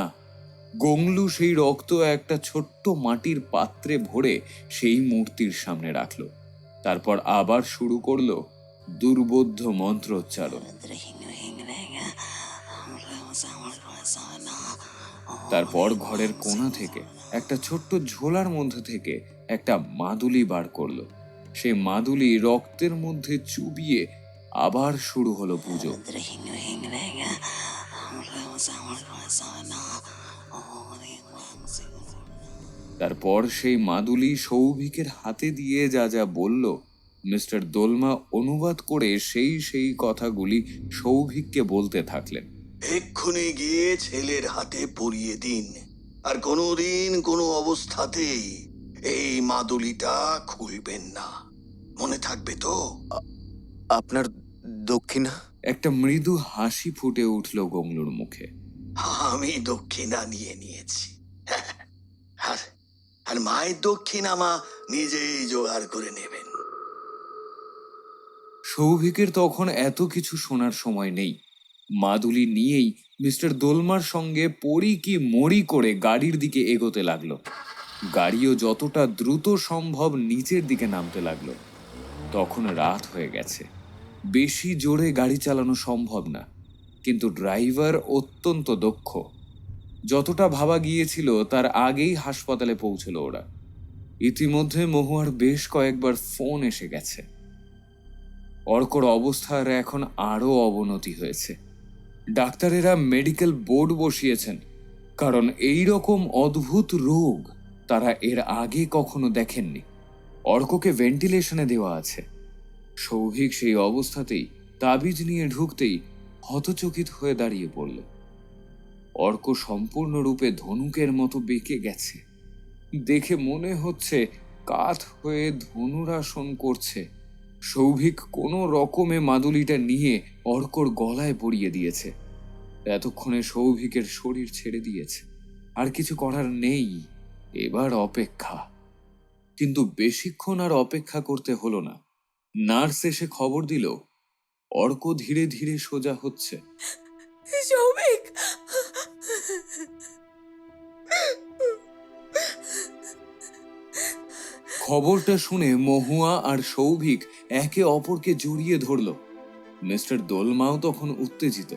গংলু সেই রক্ত একটা ছোট্ট মাটির পাত্রে ভরে সেই মূর্তির সামনে রাখলো। তারপর আবার শুরু করলো দুর্বোধ্য মন্ত্রোচ্চারণ। তারপর ঘরের কোণা থেকে একটা ছোট্ট ঝোলার মধ্যে থেকে একটা মাদুলি বার করলো। সেই মাদুলি রক্তের মধ্যে চুবিয়ে আবার শুরু হলো পুজো। তারপর সেই মাদুলি সৌভিকের হাতে দিয়ে যা যা বলল মিস্টার দোলমা অনুবাদ করে সেই কথাগুলি সৌভিককে বলতে থাকলেন। এক্ষুনি গিয়ে ছেলের হাতে পরিয়ে দিন, আর কোনোদিন কোনো অবস্থাতেই এই মাদুলিটা খুলবেন না। মনে থাকবে তো? আপনার দক্ষিণা? একটা মৃদু হাসি ফুটে উঠল গংলুর মুখে। আমি দক্ষিণা নিয়ে নিয়েছি। আর আর মায়ের দক্ষিণা মা নিজেই জোগাড় করে নেবেন। সৌভিকের তখন এত কিছু শোনার সময় নেই। মাদুলি নিয়েই মিস্টার দোলমার সঙ্গে পড়ি কি মরি করে গাড়ির দিকে এগোতে লাগলো। গাড়িও যতটা দ্রুত সম্ভব নিচের দিকে নামতে লাগলো। তখন রাত হয়ে গেছে। বেশি জোরে গাড়ি চালানো সম্ভব না, কিন্তু ড্রাইভার অত্যন্ত দক্ষ। যতটা ভাবা গিয়েছিল তার আগেই হাসপাতালে পৌঁছল ওরা। ইতিমধ্যে মহুয়ার বেশ কয়েকবার ফোন এসে গেছে। অর্কর অবস্থার এখন আরও অবনতি হয়েছে। ডাক্তারেরা মেডিকেল বোর্ড বসিয়েছেন, কারণ এই রকম অদ্ভুত রোগ তারা এর আগে কখনো দেখেননি। অর্ককে ভেন্টিলেশনে দেওয়া আছে। সৌভিক সেই অবস্থাতেই তাবিজ নিয়ে ঢুকতেই হতচকিত হয়ে দাঁড়িয়ে পড়ল। অর্ক সম্পূর্ণরূপে ধনুকের মতো বেঁকে গেছে। দেখে মনে হচ্ছে কাত হয়ে ধনুরাসন করছে। সৌভিক কোনো রকমে মাদুলিটা নিয়ে অর্কর গলায় পরিয়ে দিয়েছে। এতক্ষণে সৌভিকের শরীর ছেড়ে দিয়েছে, আর কিছু করার নেই, এবার অপেক্ষা। কিন্তু বেশিক্ষণ আর অপেক্ষা করতে হলো না। নার্স এসে খবর দিল অর্ক ধীরে ধীরে সোজা হচ্ছে। সৌভিক, খবরটা শুনে মহুয়া আর সৌভিক একে অপরকে জড়িয়ে ধরল। মিস্টার দোলমাও তখন উত্তেজিত।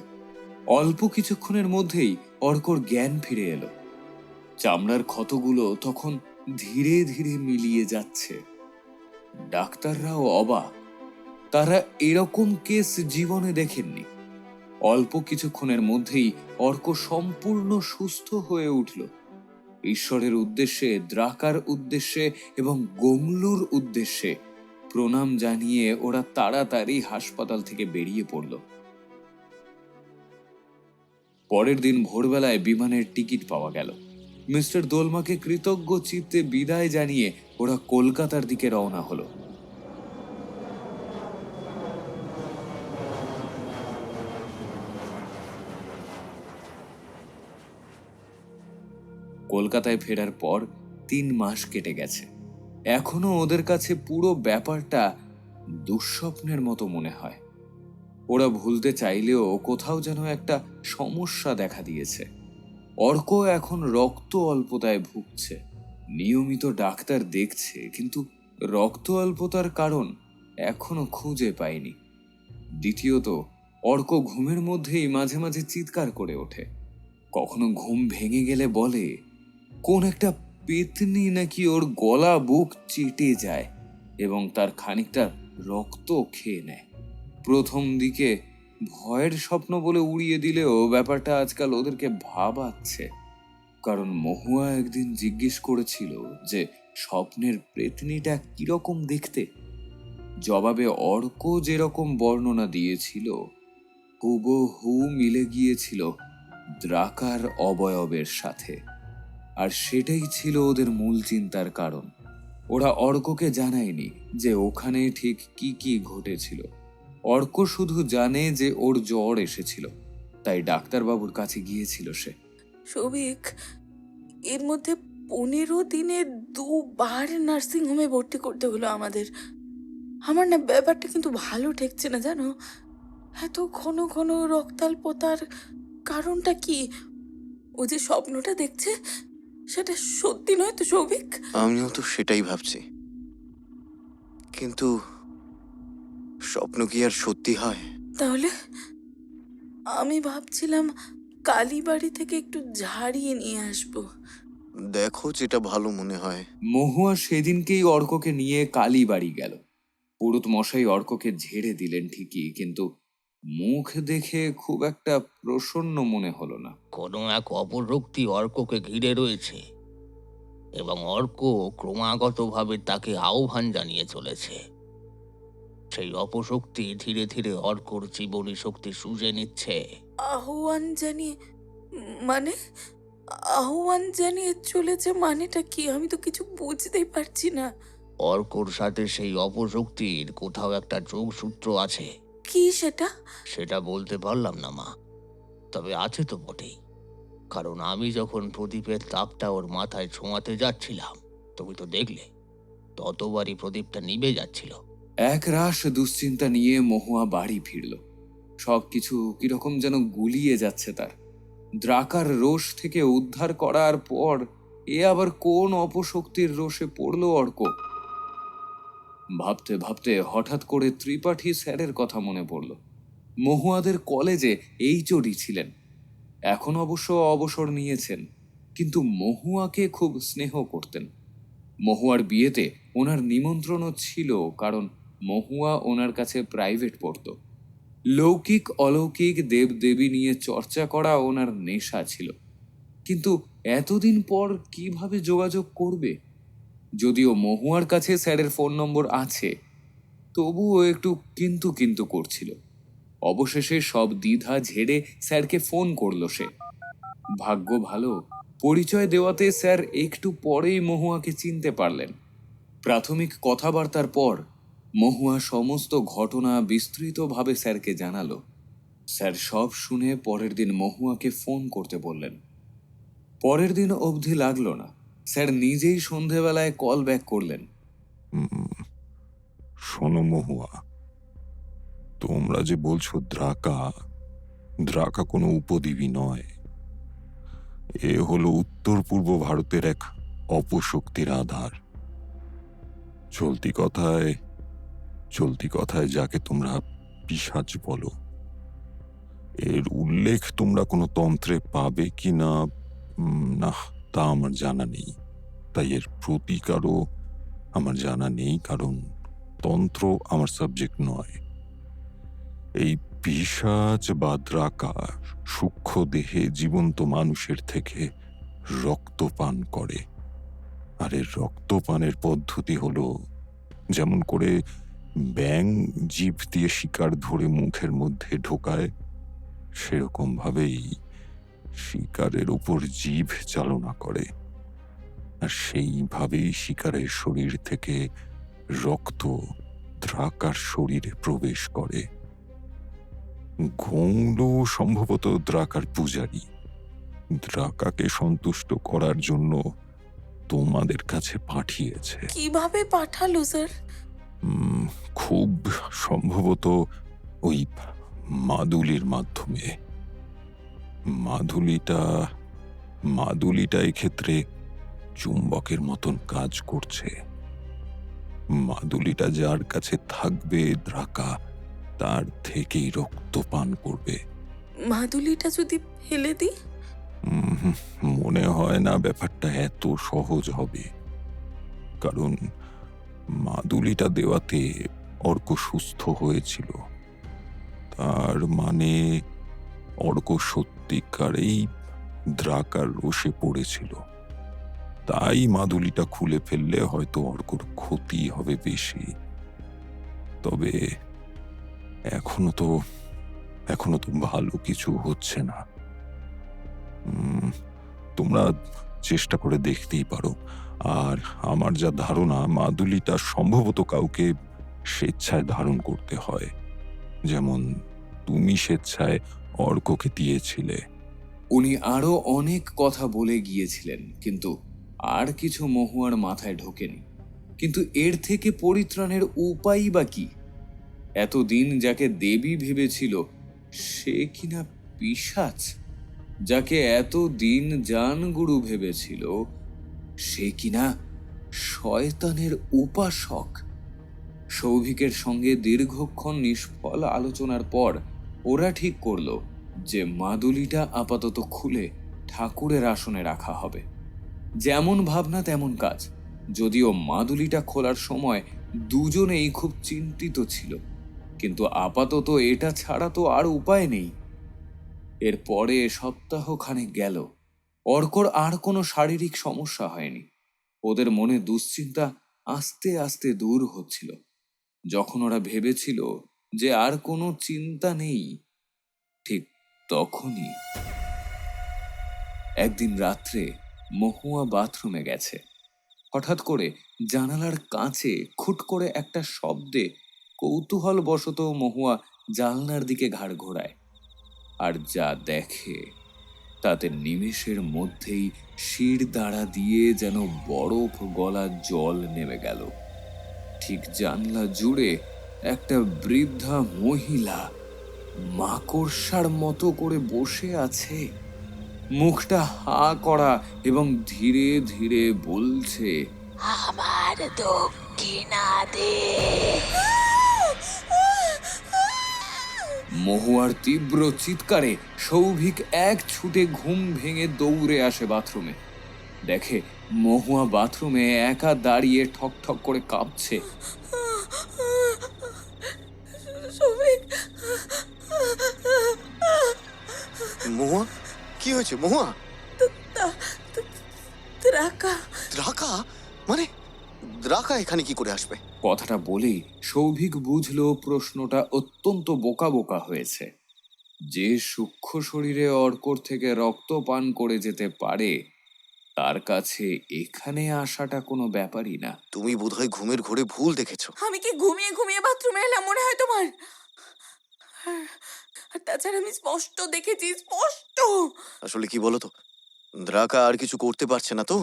অল্প কিছুক্ষণের মধ্যেই অর্কর জ্ঞান ফিরে এলো। চামড়ার ক্ষতগুলো তখন ধীরে ধীরে মিলিয়ে যাচ্ছে। ডাক্তাররাও অবাক, তারা এরকম কেস জীবনে দেখেননি। অল্প কিছুক্ষণের মধ্যেই অর্ক সম্পূর্ণ সুস্থ হয়ে উঠল। ঈশ্বরের উদ্দেশ্যে, দ্রাকার উদ্দেশ্যে এবং গোমলুর উদ্দেশ্যে প্রণাম জানিয়ে ওরা তাড়াতাড়ি হাসপাতাল থেকে বেরিয়ে পড়ল। পরের দিন ভোরবেলায় বিমানের টিকিট পাওয়া গেল। মিস্টার দোলমাকে কৃতজ্ঞ চিত্তে বিদায় জানিয়ে ওরা কলকাতার দিকে রওনা হলো। কলকাতায় ফেরার পর 3 মাস কেটে গেছে। এখনো ওদের কাছে পুরো ব্যাপারটা দুঃস্বপ্নের মতো মনে হয়। ওরা ভুলতে চাইলেও কোথাও যেন একটা সমস্যা দেখা দিয়েছে। অর্ক এখন রক্ত অল্পতায় ভুগছে। নিয়মিত ডাক্তার দেখছে, কিন্তু রক্ত অল্পতার কারণ এখনো খুঁজে পায়নি। দ্বিতীয়ত, অর্ক ঘুমের মধ্যেই মাঝে মাঝে চিৎকার করে ওঠে। কখনো ঘুম ভেঙে গেলে বলে কোন একটা পেতনি নাকি ওর গলা বুক চেটে যায় এবং তার খানিকটা রক্ত খেয়ে নেয়। প্রথম দিকে ভয়ের স্বপ্ন বলে উড়িয়ে দিলেও ব্যাপারটা আজকাল ওদেরকে ভাবাচ্ছে। কারণ মহুয়া একদিন জিজ্ঞেস করেছিল যে স্বপ্নের পেতনিটা কিরকম দেখতে। জবাবে অর্ক যেরকম বর্ণনা দিয়েছিল হুবহু মিলে গিয়েছিল দ্রাকার অবয়বের সাথে। আর সেটাই ছিল ওদের মূল চিন্তার কারণ। ওরা অর্ককে জানায়নি যে ওখানে ঠিক কি কি ঘটেছিল। অর্ক শুধু জানে যে ওর জ্বর এসেছিল, তাই ডাক্তারবাবুর কাছে গিয়েছিল সে। সৌভিক, এর মধ্যে 15 দিনে 2 বার নার্সিং হোমে ভর্তি করতে হলো আমাদের। আমার না ব্যাপারটা কিন্তু ভালো ঠেকছে না, জানো। এত ঘন ঘন রক্তাল্পতার কারণটা কি? ও যে স্বপ্নটা দেখছে সেটা সত্যি নয় তো সৌভিক? আমিও তো সেটাই ভাবছি, কিন্তু স্বপ্ন কি আর সত্যি হয়? তাহলে আমি ভাবছিলাম কালীবাড়ি থেকে একটু ঝাড়িয়ে নিয়ে আসবো। দেখো যেটা ভালো মনে হয়। মহুয়া সেদিনকেই অর্ককে নিয়ে কালীবাড়ি গেল। পুরুত মশাই অর্ককে ঝেড়ে দিলেন ঠিকই, কিন্তু মুখ দেখে খুব একটা প্রসন্ন মনে হলো না। কোনো এক অপশক্তি অর্ককে ঘিরে রয়েছে এবং অর্ক ক্রমাগতভাবে তাকে আহ্বান জানিয়ে চলেছে। সেই অপশক্তি ধীরে ধীরে অর্কর জীবনী শক্তি শুষে নিচ্ছে। আহ্বান জানিয়ে মানে? আহ্বান জানিয়ে চলেছে মানেটা কি? আমি তো কিছু বুঝতেই পারছি না। অর্কর সাথে সেই অপশক্তির কোথাও একটা যোগসূত্র আছে। কি সেটা? সেটা বলতে পারলাম না মা, তবে আছে তো বটেই। কারণ আমি যখন প্রদীপের তাপটা ওর মাথায় ছোঁয়াতে যাচ্ছিলাম, তুমি তো দেখলে, ততবারই প্রদীপটা নিভে যাচ্ছিল। এক রাশ দুশ্চিন্তা নিয়ে মহুয়া বাড়ি ফিরল। সবকিছু কিরকম যেন গুলিয়ে যাচ্ছে তার। দ্রাকার রোষ থেকে উদ্ধার করার পর এ আবার কোন অপশক্তির রোষে পড়ল অর্ক? ভাবতে ভাবতে হঠাৎ করে ত্রিপাঠী স্যারের কথা মনে পড়ল। মহুয়াদের কলেজে এইচওডি ছিলেন। এখন অবশ্য অবসর নিয়েছেন, কিন্তু মহুয়াকে খুব স্নেহ করতেন। মহুয়ার বিয়েতে ওনার নিমন্ত্রণও ছিল, কারণ মহুয়া ওনার কাছে প্রাইভেট পড়তো। লৌকিক অলৌকিক দেবদেবী নিয়ে চর্চা করা ওনার নেশা ছিল। কিন্তু এতদিন পর কিভাবে যোগাযোগ করবে? যদিও মহুয়ার কাছে স্যারের ফোন নম্বর আছে, তবুও একটু কিন্তু কিন্তু করছিল। অবশেষে সব দ্বিধা ঝেড়ে স্যারকে ফোন করলো সে। ভাগ্য ভালো, পরিচয় দেওয়াতে স্যার একটু পরেই মহুয়াকে চিনতে পারলেন। প্রাথমিক কথাবার্তার পর মহুয়া সমস্ত ঘটনা বিস্তৃতভাবে স্যারকে জানালো। স্যার সব শুনে পরের দিন মহুয়াকে ফোন করতে বললেন। পরের দিন অবধি লাগলো না, স্যার নিজেই সন্ধেবেলায় কল ব্যাক করলেন। শোনো মহুয়া, তোমরা যে বলছো দ্রাকা, দ্রাকা কোনো উপদ্বীপই নয়। এ হলো উত্তর পূর্ব ভারতের এক অপশক্তির আধার। চলতি কথায় যাকে তোমরা পিশাচ বলো, এর উল্লেখ তোমরা কোনো তন্ত্রে পাবে কি না না তা আমার জানা নেই। তাই এর প্রতিকারও আমার জানা নেই, কারণ তন্ত্র আমার সাবজেক্ট নয়। এই পিশাচ বা দ্রাকা সূক্ষ্ম দেহে জীবন্ত মানুষের থেকে রক্ত পান করে। আর এর রক্তপানের পদ্ধতি হলো, যেমন করে ব্যাঙ জিভ দিয়ে শিকার ধরে মুখের মধ্যে ঢোকায়, সেরকম ভাবেই শিকারের উপর জিভ চালনা করে। আর সেইভাবেই শিকারের শরীর থেকে রক্ত দ্রাকার শরীরে প্রবেশ করে। গৌড় সম্ভবত দ্রাকার পূজারী। দ্রাকাকে সন্তুষ্ট করার জন্য তোমাদের কাছে পাঠিয়েছে। কিভাবে পাঠালো স্যার? খুব সম্ভবত ওই মাদুলির মাধ্যমে। মাদুলিটা এক্ষেত্রে চুম্বকের মতন কাজ করছে। মাদুলিটা যার কাছে থাকবে দ্রাকা তার থেকেই রক্ত পান করবে। মাদুলিটা যদি ফেলে দিই? মনে হয় না ব্যাপারটা এত সহজ হবে, কারণ মাদুলিটা দেওয়াতে অর্ক সুস্থ হয়েছিল। তার মানে অর্ক সত্যিকারেই দ্রাকার রোষে পড়েছিল। তাই মাদুলিটা খুলে ফেললে হয়তো অর্কর ক্ষতি হবে বেশি। তবে এখনো তো ভালো কিছু হচ্ছে না। তোমরা চেষ্টা করে দেখতেই পারো। আর আমার যা ধারণা, মাদুলিটা সম্ভবত কাউকে স্বেচ্ছায় ধারণ করতে হয়, যেমন তুমি স্বেচ্ছায় অর্ককে দিয়েছিলে। উনি আরো অনেক কথা বলে গিয়েছিলেন, কিন্তু আর কিছু মহুয়ার মাথায় ঢোকেনি। কিন্তু এর থেকে পরিত্রাণের উপায় বা কি? এতদিন যাকে দেবী ভেবেছিল সে কিনা পিশাচ। যাকে এতদিন জানগুরু ভেবেছিল সে কিনা শয়তানের উপাসক। সৌভিকের সঙ্গে দীর্ঘক্ষণ নিষ্ফল আলোচনার পর ওরা ঠিক করলো যে মাদুলিটা আপাতত খুলে ঠাকুরের আসনে রাখা হবে। যেমন ভাবনা তেমন কাজ। যদিও মাদুলিটা খোলার সময় দুজনেই খুব চিন্তিত ছিল, কিন্তু আপাতত এটা ছাড়া তো আর উপায় নেই। এরপরে সপ্তাহখানেক গেল, অর্কর আর কোনো শারীরিক সমস্যা হয়নি। ওদের মনে দুশ্চিন্তা আস্তে আস্তে দূর হচ্ছিল। যখন ওরা ভেবেছিল যে আর কোনো চিন্তা নেই, ঠিক তখনই একদিন রাত্রে মহুয়া বাথরুমে গেছে। হঠাৎ করে জানালার কাছে খুট করে একটা শব্দে কৌতূহল বশত মহুয়া জানলার দিকে ঘাড় ঘোরায়। আর যা দেখে তাতে নিমেষের মধ্যেই শির দাঁড়া দিয়ে যেন বরফ গলা জল নেমে গেল। ঠিক জানলা জুড়ে একটা বৃদ্ধা মহিলা মাকড়সার মতো করে বসে আছে। মুখটা হা করা এবং ধীরে ধীরে বলছে, আমার দক্ষিণা দে। মহুয়ার তীব্র চিৎকারে সৌভিক এক ছুটে ঘুম ভেঙে দৌড়ে আসে বাথরুমে। দেখে মহুয়া বাথরুমে একা দাঁড়িয়ে ঠক ঠক করে কাঁপছে। মহুয়া, কি হয়েছে মহুয়া? দ্রাকা দ্রাকা? মানে দ্রাকা এখানে কি করে আসবে? কথাটা বলেই সৌভিক বুঝল প্রশ্নটা অত্যন্ত বোকা বোকা হয়েছে। যে সূক্ষ্ম শরীরে অর্কর থেকে রক্ত পান করে যেতে পারে তার কাছে এখানে আসাটা কোনো ব্যাপারই না। তুমি বোধহয় ঘুমের ঘোরে ভুল দেখেছো। আমি কি ঘুমিয়ে ঘুমিয়ে বাথরুমে এলাম মনে হয় তোমার? আর তাছাড়া আমি স্পষ্ট দেখেছি, স্পষ্ট। আসলে কি বলো তো, দ্রাকা আর কিছু করতে পারছে না তো,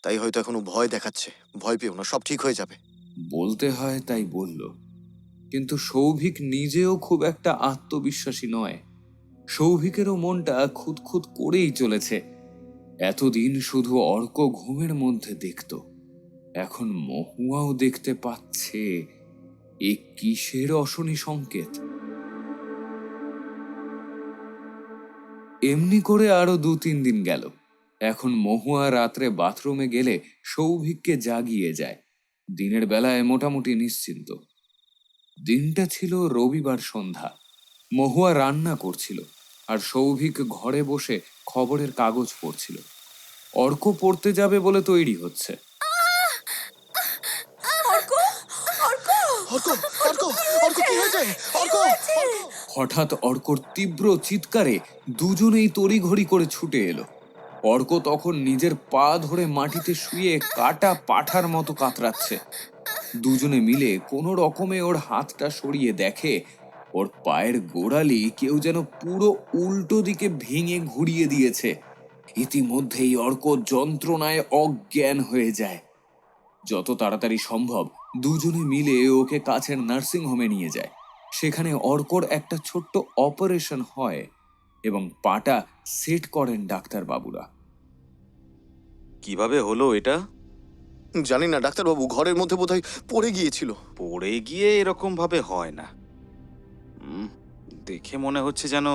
তাই হয়তো এখনো ভয় দেখাচ্ছে। ভয় পেও না, সব ঠিক হয়ে যাবে। বলতে হয় তাই বলল, কিন্তু সৌভিক নিজেও খুব একটা আত্মবিশ্বাসী নয়। সৌভিকেরও মনটা খুঁতখুত করেই চলেছে। এতদিন শুধু অর্ক ঘুমের মধ্যে দেখত, এখন মহুয়াও দেখতে পাচ্ছে। এ কিসের অশনি সংকেত? এমনি করে আরো 2-3 দিন গেল। এখন মহুয়া রাত্রে বাথরুমে গেলে সৌভিককে জাগিয়ে যায়। দিনের বেলায় মোটামুটি নিশ্চিন্ত। দিনটা ছিল রবিবার সন্ধ্যা। মহুয়া রান্না করছিল আর সৌভিক ঘরে বসে খবরের কাগজ পড়ছিল। অর্ক পড়তে যাবে বলে তৈরি হচ্ছে। অর্ক, অর্ক, অর্ক, অর্ক, অর্ক, কি হয়েছে? অর্ক, অর্ক! হঠাৎ অর্কর তীব্র চিৎকারে দুজনেই তড়িঘড়ি করে ছুটে এলো। অর্ক তখন নিজের পা ধরে মাটিতে শুয়ে কাটা পাঠার মতো কাতরাচ্ছে। দুজনে মিলে কোনো রকমে ওর হাতটা সরিয়ে দেখে ওর পায়ের গোড়ালি কেউ যেন পুরো উল্টো দিকে ভেঙে ঘুরিয়ে দিয়েছে। ইতিমধ্যেই অর্ক যন্ত্রণায় অজ্ঞান হয়ে যায়। যত তাড়াতাড়ি সম্ভব দুজনে মিলে ওকে কাছের নার্সিং হোমে নিয়ে যায়। সেখানে অর্কর একটা ছোট্ট অপারেশন হয় এবং পাটা সেট করেন ডাক্তারবাবুরা। কিভাবে হলো এটা? জানি না ডাক্তারবাবু, ঘরের মধ্যে বোধহয় পড়ে গিয়েছিল। পড়ে গিয়ে এরকম ভাবে হয় না। দেখে মনে হচ্ছে যেন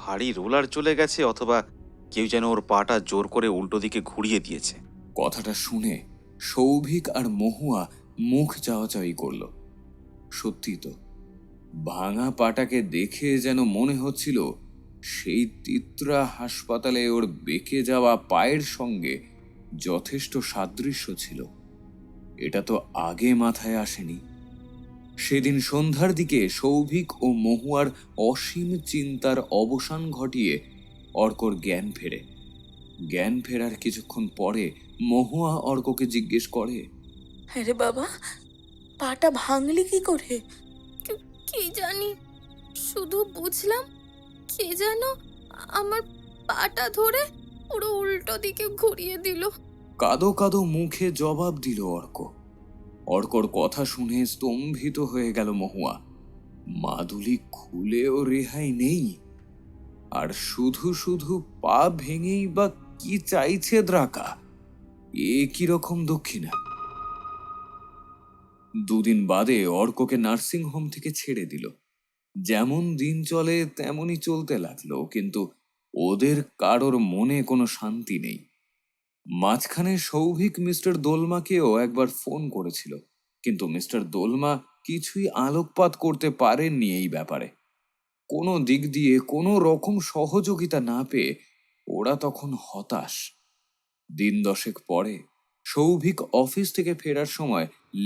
ভারী রোলার চলে গেছে, অথবা কেউ যেন ওর পাটা জোর করে উল্টো দিকে ঘুরিয়ে দিয়েছে। কথাটা শুনে সৌভিক আর মহুয়া মুখ চাওয়াচাওয়ি করল। সত্যি তো, ভাঙা পাটাকে দেখে যেন মনে হচ্ছিল সেই তিত্রা হাসপাতালে ওর বেঁকে যাওয়া পায়ের সঙ্গে যথেষ্ট সাদৃশ্য ছিল। এটা তো আগে মাথায় আসেনি। সেদিন সন্ধ্যার দিকে সৌভিক ও মহুয়ার অসীম চিন্তার অবসান ঘটিয়ে অর্কর জ্ঞান ফেরে। জ্ঞান ফেরার কিছুক্ষণ পরে মহুয়া অর্ককে জিজ্ঞেস করে, আরে বাবা, পাটা ভাঙলি কি করে? কি জানি, শুধু বুঝলাম কে যেন আমার পাটা ধরে পুরো উল্টো দিকে ঘুরিয়ে দিল। কাদো কাদো মুখে জবাব দিল অর্ক। অর্কর কথা শুনে স্তম্ভিত হয়ে গেল মহুয়া। মাদুলি খুলেও রেহাই নেই, আর শুধু শুধু পা ভেঙেই বা কি চাইছে দ্রাকা? এ কিরকম দক্ষিণা? 2 দিন বাদে অর্ককে নার্সিং হোম থেকে ছেড়ে দিল। যেমন দিন চলে তেমনই চলতে লাগলো, কিন্তু ওদের কারোর মনে কোনো শান্তি নেই। মাঝখানে সৌভিক মিস্টার দোলমাকেও একবার ফোন করেছিল, কিন্তু মিস্টার দোলমা কিছুই আলোকপাত করতে পারেননি এই ব্যাপারে। কোনো দিক দিয়ে কোনো রকম সহযোগিতা না পেয়ে ওরা তখন হতাশ। দিন 10 পরে সৌভিক অফিস থেকে ফেরার সময়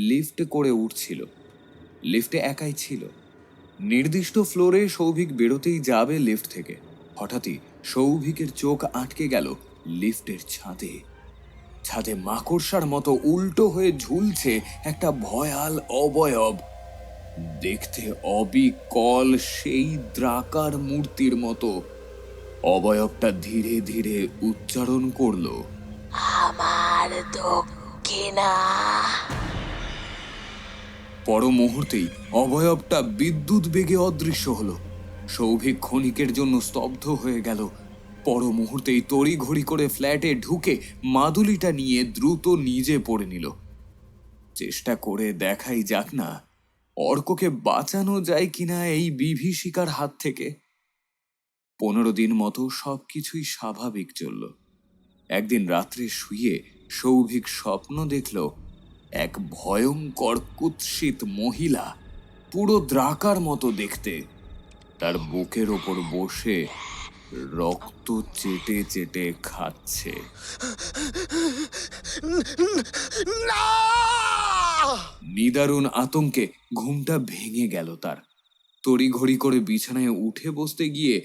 লিফটে করে উঠছিল। লিফটে একাই ছিল। নির্দিষ্ট ফ্লোরে সৌভিক বেরোতেই যাবে লিফট থেকে, হঠাৎই সৌভিকের চোখ আটকে গেল লিফটের ছাদে। ছাদে মাকড়সার মতো উল্টো হয়ে ঝুলছে একটা ভয়াল অবয়ব। দেখতে অবিকল সেই দ্রাকার মূর্তির মতো। অবয়বটা ধীরে ধীরে উচ্চারণ করলো, আমার দক্ষিণা। পর মুহূর্তেই অবয়বটা বিদ্যুৎ বেগে অদৃশ্য হলো। সৌভিক ক্ষণিকের জন্য স্তব্ধ হয়ে গেল। পর মুহূর্তেই তড়িঘড়ি করে ফ্ল্যাটে ঢুকে মাদুলিটা নিয়ে দ্রুত নিজে পড়ে নিল। চেষ্টা করে দেখাই যাক না অর্ককে বাঁচানো যায় কিনা এই বিভীষিকার হাত থেকে। 15 দিন মতো সবকিছুই স্বাভাবিক চলল। একদিন রাত্রে শুয়ে সৌভিক স্বপ্ন দেখল এক ভয়ঙ্কর কুৎসিত মহিলা, পুরো দ্রাকার মতো দেখতে, তার বুকের ওপর বসে রক্ত চেটে চেটে খাচ্ছে। না! নিদারুণ আতঙ্কে ঘুমটা ভেঙে গেল তার। তড়িঘড়ি করে বিছানায় উঠে বসতে গিয়ে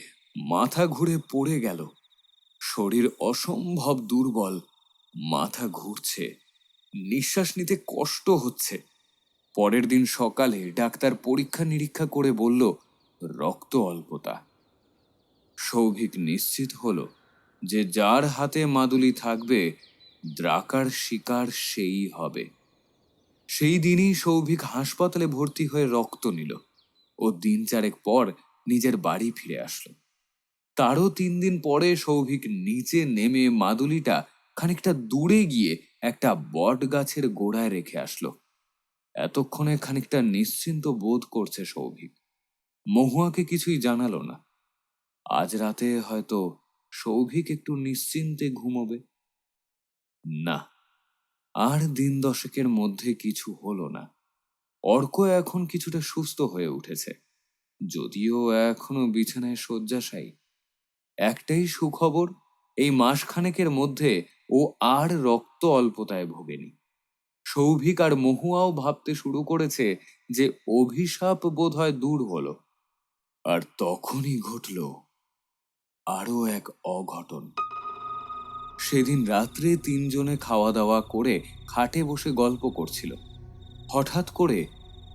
মাথা ঘুরে পড়ে গেল। শরীর অসম্ভব দুর্বল, মাথা ঘুরছে, নিঃশ্বাস নিতে কষ্ট হচ্ছে। পরের দিন সকালে ডাক্তার পরীক্ষা নিরীক্ষা করে বলল রক্ত অল্পতা। সৌভিক নিশ্চিত হলো যে যার হাতে মাদুলি থাকবে দ্রাকার শিকার সেই হবে। সেই দিনই সৌভিক হাসপাতালে ভর্তি হয়ে রক্ত নিল ও দিন চারেক পর নিজের বাড়ি ফিরে আসলো। তারও 3 দিন পরে সৌভিক নিচে নেমে মাদুলিটা খানিকটা দূরে গিয়ে একটা বট গাছের গোড়ায় রেখে আসলো। এতক্ষণে খানিকটা নিশ্চিন্ত বোধ করছে সৌভিক। মহুয়াকে কিছুই জানালো না। আজ রাতে হয়তো সৌভিক একটু নিশ্চিন্তে ঘুমোবে। না, আর দিন 10 মধ্যে কিছু হলো না। অর্ক এখন কিছুটা সুস্থ হয়ে উঠেছে, যদিও এখনো বিছানায় শয্যাশায়ী। একটাই সুখবর, এই মাসখানেকের মধ্যে ও আর রক্ত অল্পতায় ভোগেনি। সৌভিক আর মহুয়াও ভাবতে শুরু করেছে যে অভিশাপ বোধহয় দূর হলো। আর তখনই ঘটল আরো এক অঘটন। সেদিন রাত্রে 3 জনে খাওয়া দাওয়া করে খাটে বসে গল্প করছিল। হঠাৎ করে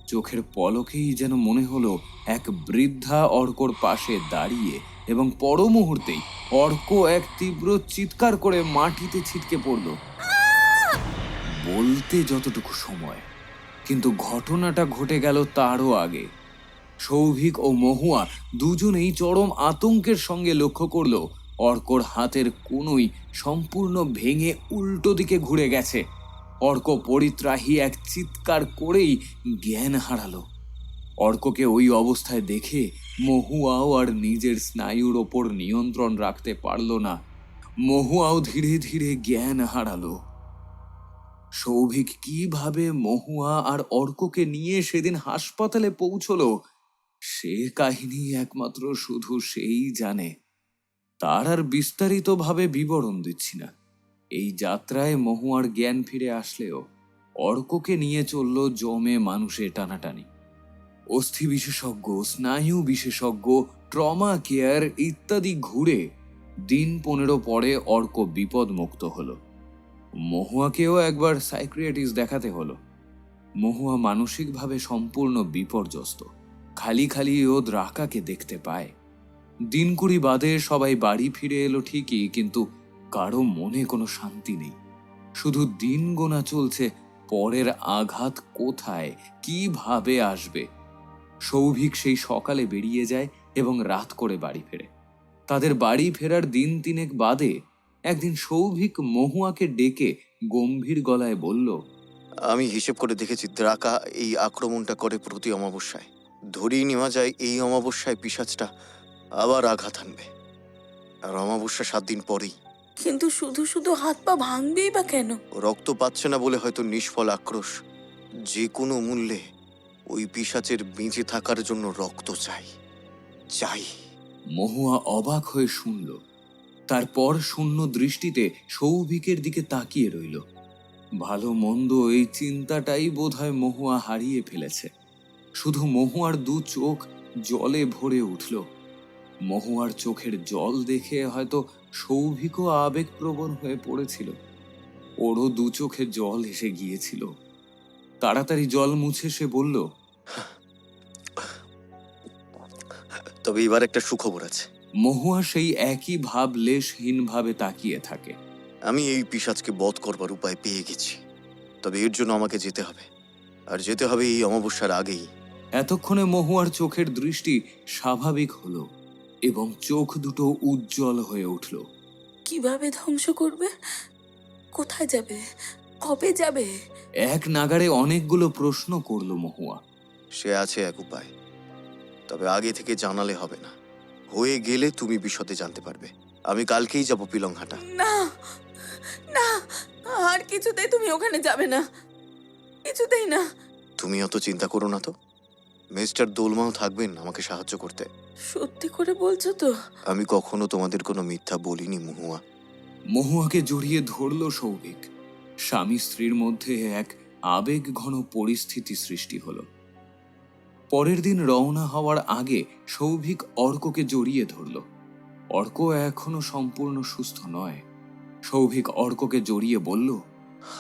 চোখের পলকেই যেন মনে হলো এক বৃদ্ধা অর্কর পাশে দাঁড়িয়ে, এবং পর মুহূর্তেই অর্ক এক তীব্র চিৎকার করে মাটিতে ছিটকে পড়ল। বলতে যতটুকু সময়, কিন্তু ঘটনাটা ঘটে গেল তারও আগে। সৌভিক ও মহুয়া দুজনেই চরম আতঙ্কের সঙ্গে লক্ষ্য করলো অর্কর হাতের কনুই সম্পূর্ণ ভেঙে উল্টো দিকে ঘুরে গেছে। অর্ক পরিত্রাহী এক চিৎকার করেই জ্ঞান হারালো। অর্ককে ওই অবস্থায় দেখে মহুয়াও আর নিজের স্নায়ুর ওপর নিয়ন্ত্রণ রাখতে পারল না। মহুয়াও ধীরে ধীরে জ্ঞান হারালো। সৌভিক কিভাবে মহুয়া আর অর্ককে নিয়ে সেদিন হাসপাতালে পৌঁছলো সে কাহিনী একমাত্র শুধু সেই জানে। তার আর বিস্তারিতভাবে বিবরণ দিচ্ছি না। এই যাত্রায় মহুয়ার জ্ঞান ফিরে আসলেও অর্ককে নিয়ে চলল জমে মানুষের টানাটানি। অস্থি বিশেষজ্ঞ, স্নায়ু বিশেষজ্ঞ, ট্রমা কেয়ার ইত্যাদি ঘুরে দিন 15 পরে অর্ক বিপদ মুক্ত হলো। মহুয়াকেও একবার সাইকিয়াট্রিস্ট দেখাতে হলো। মহুয়া মানসিকভাবে সম্পূর্ণ বিপর্যস্ত। খালি খালি ও দ্রাকাকে দেখতে পায়। দিন 20 বাদে সবাই বাড়ি ফিরে এলো ঠিকই, কিন্তু কারো মনে কোনো শান্তি নেই। শুধু দিন গোনা চলছে পরের আঘাত কোথায় কিভাবে আসবে। সৌভিক সেই সকালে বেরিয়ে যায় এবং রাত করে বাড়ি ফেরে। তাদের বাড়ি ফেরার দিন 3 বাদে একদিন সৌভিক মহুয়াকে ডেকে গম্ভীর গলায় বলল, আমি হিসেব করে দেখেছি দ্রাকা এই আক্রমণটা করে প্রতি অমাবস্যায়। ধরেই নেওয়া যায় এই অমাবস্যায় পিশাচটা আবার আঘাত আনবে। আর অমাবস্যা 7 দিন পরেই। কিন্তু শুধু শুধু হাত পা ভাঙবেই বা কেন? রক্ত পাচ্ছে না বলে হয়তো নিষ্ফল আক্রোশ। যে কোনো মূল্যে ওই পিশাচের বেঁচে থাকার জন্য রক্ত চাই চাই। মহুয়া অবাক হয়ে শুনল। তারপর শূন্য দৃষ্টিতে সৌভিকের দিকে তাকিয়ে রইল। ভালো মন্দ এই চিন্তাটাই বোধহয় মহুয়া হারিয়ে ফেলেছে। শুধু মহুয়ার 2 চোখ জলে ভরে উঠল। মহুয়ার চোখের জল দেখে হয়তো সৌভিকও আবেগপ্রবণ হয়ে পড়েছিল। ওরও 2 চোখে জল এসে গিয়েছিল। তাড়াতাড়ি জল মুছে সে বলল, তবে এবার একটা সুখবর আছে। মহুয়া সেই একই ভাব লেশহীন ভাবে তাকিয়ে থাকে। আমি এই পিশাচকে বধ করবার উপায় পেয়ে গেছি। তবে এর জন্য আমাকে যেতে হবে, আর যেতে হবে এই অমাবস্যার আগেই। এতক্ষণে মহুয়ার চোখের দৃষ্টি স্বাভাবিক হলো এবং চোখ দুটো উজ্জ্বল হয়ে উঠল। কিভাবে ধ্বংস করবে? কোথায় যাবে? কবে যাবে? এক নাগাড়ে অনেকগুলো প্রশ্ন করল মহুয়া। সে আছে এক উপায়, তবে আগে থেকে জানালে হবে না। হয়ে গেলে তুমি বিশদে জানতে পারবে। আমি কালকেই যাব পিলংহাটা। না না, আর কিছুতেই তুমি ওখানে যাবে না, কিছুতেই না। তুমি অত চিন্তা করো না তো। মিস্টার দোলমাও থাকবেন আমাকে সাহায্য করতে। সত্যি করে বলছো তো? আমি কখনো তোমাদের কোনো মিথ্যা বলিনি মহুয়া। মহুয়াকে জড়িয়ে ধরল সৌভিক। স্বামী স্ত্রীর মধ্যে এক আবেগ ঘন পরিস্থিতি সৃষ্টি হলো। পরের দিন রওনা হওয়ার আগে সৌভিক অর্ককে জড়িয়ে ধরল। অর্ক এখনো সম্পূর্ণ সুস্থ নয়। সৌভিক অর্ককে জড়িয়ে বলল,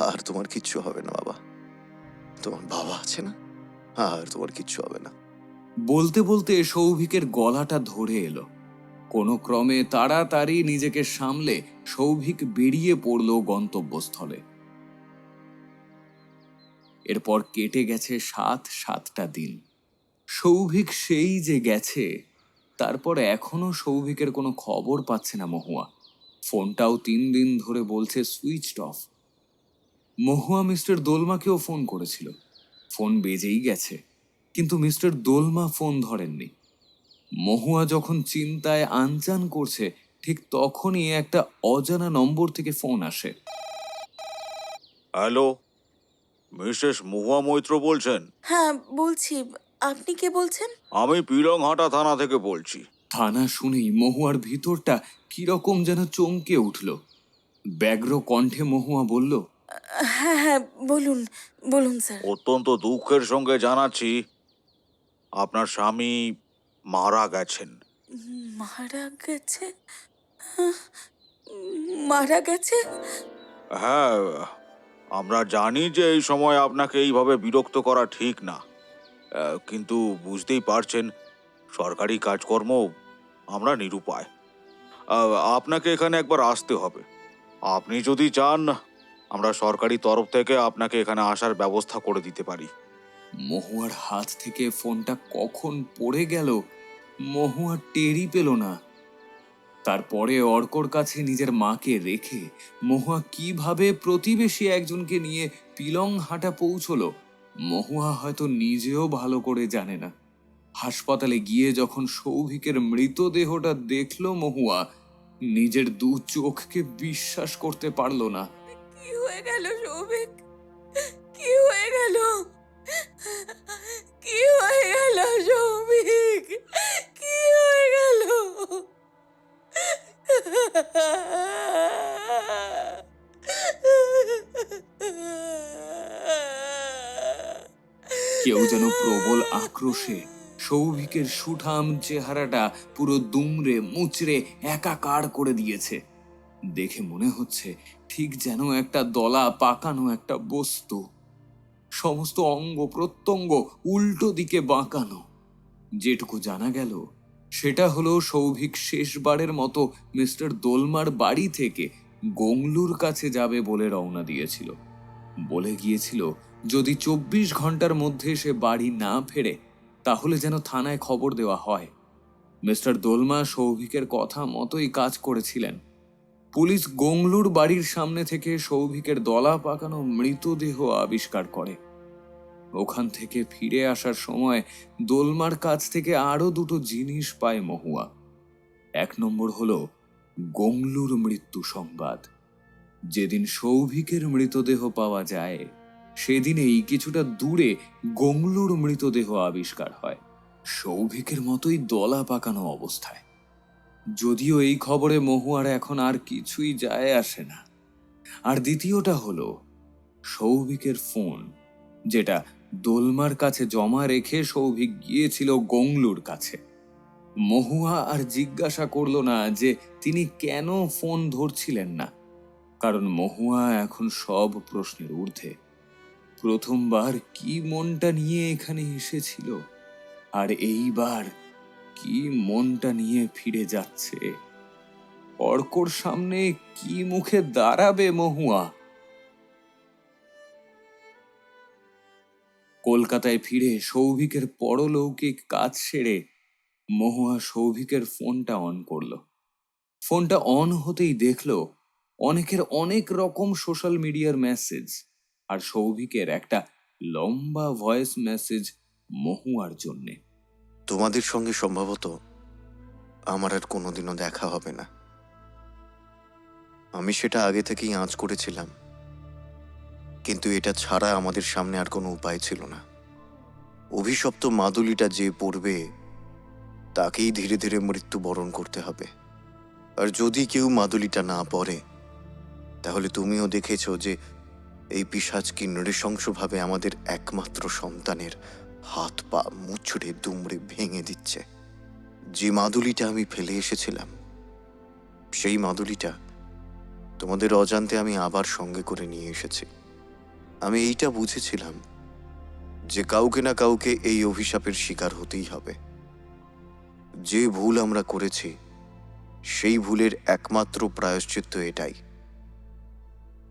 আর তোমার কিচ্ছু হবে না বাবা, তোমার বাবা আছে না, আর তোমার কিচ্ছু হবে না। বলতে বলতে সৌভিকের গলাটা ধরে এলো। কোনো ক্রমে তাড়াতাড়ি নিজেকে সামলে সৌভিক বেরিয়ে পড়ল গন্তব্যস্থলে। এরপর কেটে গেছে 7টা দিন। সৌভিক সেই যে গেছে, তারপর এখনো সৌভিকের কোনো খবর পাচ্ছে না মহুয়া। ফোনটাও 3 দিন ধরে বলছে সুইচড অফ। মহুয়া মিস্টার দোলমাকেও ফোন করেছিল, ফোন বেজেই গেছে, কিন্তু মিস্টার দোলমা ফোন ধরেননি। মহুয়া যখন চিন্তায় আনচান করছে, ঠিক তখনই একটা অজানা নম্বর থেকে ফোন আসে। হ্যালো, মিসেস মহুয়া মৈত্র বলছেন? হ্যাঁ বলছি। আপনি কে বলছেন? আমি পিলংহাটা থানা থেকে বলছি। থানা শুনেই মহুয়ার ভিতরটা কিরকম যেন চমকে উঠল। ব্যগ্র কণ্ঠে মহুয়া বলল, হ্যাঁ হ্যাঁ, বলুন বলুন স্যার। অত্যন্ত দুঃখের সঙ্গে জানাচ্ছি আপনার স্বামী মারা গেছেন। মারা গেছে? আহ, মারা গেছে? হ্যাঁ, আমরা জানি যে এই সময় আপনাকে এইভাবে বিরক্ত করা ঠিক না, কিন্তু বুঝতেই পারছেন সরকারি কাজকর্ম আমরা নিরুপায়। আপনাকে এখানে একবার আসতে হবে। আপনি যদি চান আমরা সরকারি তরফ থেকে আপনাকে এখানে আসার ব্যবস্থা করে দিতে পারি। মহুয়ার হাত থেকে ফোনটা কখন পড়ে গেল মহুয়া টেরই পেল না। তারপরে অর্কর কাছে নিজের মাকে রেখে মহুয়া কিভাবে প্রতিবেশী একজনকে নিয়ে পিলংহাটা পৌঁছলো, মহুয়া হয়তো নিজেও ভালো করে জানে না। হাসপাতালে গিয়ে যখন সৌভিকের মৃতদেহটা দেখলো মহুয়া, নিজের 2 চোখকে বিশ্বাস করতে পারল না। কি হয়ে গেল সৌভিক? কি হয়ে গেল? কি হয়ে গেল সৌভিক? কি হয়ে গেল? কেউ যেন প্রবল আক্রোশে সৌভিকের সুঠাম চেহারাটা পুরো দুমড়ে মুচড়ে একাকার করে দিয়েছে। দেখে মনে হচ্ছে ঠিক যেন একটা দলা পাকানো একটা বস্তু, সমস্ত অঙ্গ প্রত্যঙ্গ উল্টো দিকে বাঁকানো। যেটুকু জানা গেল সেটা হলো সৌভিক শেষবারের মতো মিস্টার দোলমার বাড়ি থেকে গংলুর কাছে যাবে বলে রওনা দিয়েছিল। বলে গিয়েছিল যদি 24 ঘন্টার মধ্যে সে বাড়ি না ফেরে তাহলে যেন থানায় খবর দেওয়া হয়। মিস্টার দোলমা সৌভিকের কথা মতোই কাজ করেছিলেন। পুলিশ গংলুর বাড়ির সামনে থেকে সৌভিকের দলা পাকানো মৃতদেহ আবিষ্কার করে। ওখান থেকে ফিরে আসার সময় দোলমার কাছ থেকে আরো 2টো জিনিস পায় মহুয়া। 1 নম্বর হলো গংলুর মৃত্যু সংবাদ। যেদিন সৌভিকের মৃতদেহ পাওয়া যায় সেদিনেই কিছুটা দূরে গংলুর মৃতদেহ আবিষ্কার হয়, সৌভিকের মতোই দলা পাকানো অবস্থায়। যদিও এই খবরে মহুয়ার এখন আর কিছুই যায় আসে না। আর দ্বিতীয়টা হলো সৌভিকের ফোন, যেটা দোলমার কাছে জমা রেখে সৌভিক গিয়েছিল গংলুর কাছে। মহুয়া আর জিজ্ঞাসা করলো না যে তিনি কেন ফোন ধরছিলেন না, কারণ মহুয়া এখন সব প্রশ্নের ঊর্ধ্বে। প্রথমবার কি মনটা নিয়ে এখানে এসেছিল, আর এইবার কি মনটা নিয়ে ফিরে যাচ্ছে। অর্কর সামনে কি মুখে দাঁড়াবে মহুয়া? কলকাতায় ফিরে সৌভিকের পরলৌকিক কাজ সেরে মহুয়া সৌভিকের ফোনটা অন করলো। ফোনটা অন হতেই দেখলো অনেকের অনেক রকম সোশ্যাল মিডিয়ার মেসেজ, আর সৌভিকের একটা লম্বা ভয়েস মেসেজ মহুয়ার জন্যে। তোমাদের সঙ্গে সম্ভবত আমার আর কোনোদিনও দেখা হবে না। আমি সেটা আগে থেকেই আঁচ করেছিলাম, কিন্তু এটা ছাড়া আমাদের সামনে আর কোনো উপায় ছিল না। অভিশপ্ত মাদুলিটা যে পড়বে তাকেই ধীরে ধীরে মৃত্যুবরণ করতে হবে। আর যদি কেউ মাদুলিটা না পড়ে, তাহলে তুমিও দেখেছো যে এই পিশাচ কি নৃশংসভাবে আমাদের একমাত্র সন্তানের হাত পা মুচড়ে দুমড়ে ভেঙে দিচ্ছে। যে মাদুলিটা আমি ফেলে এসেছিলাম, সেই মাদুলিটা তোমাদের অজান্তে আমি আবার সঙ্গে করে নিয়ে এসেছি। আমি এইটা বুঝেছিলাম যে কাউকে না কাউকে এই অভিশাপের শিকার হতেই হবে। যে ভুল আমরা করেছি, সেই ভুলের একমাত্র প্রায়শ্চিত্ত এটাই।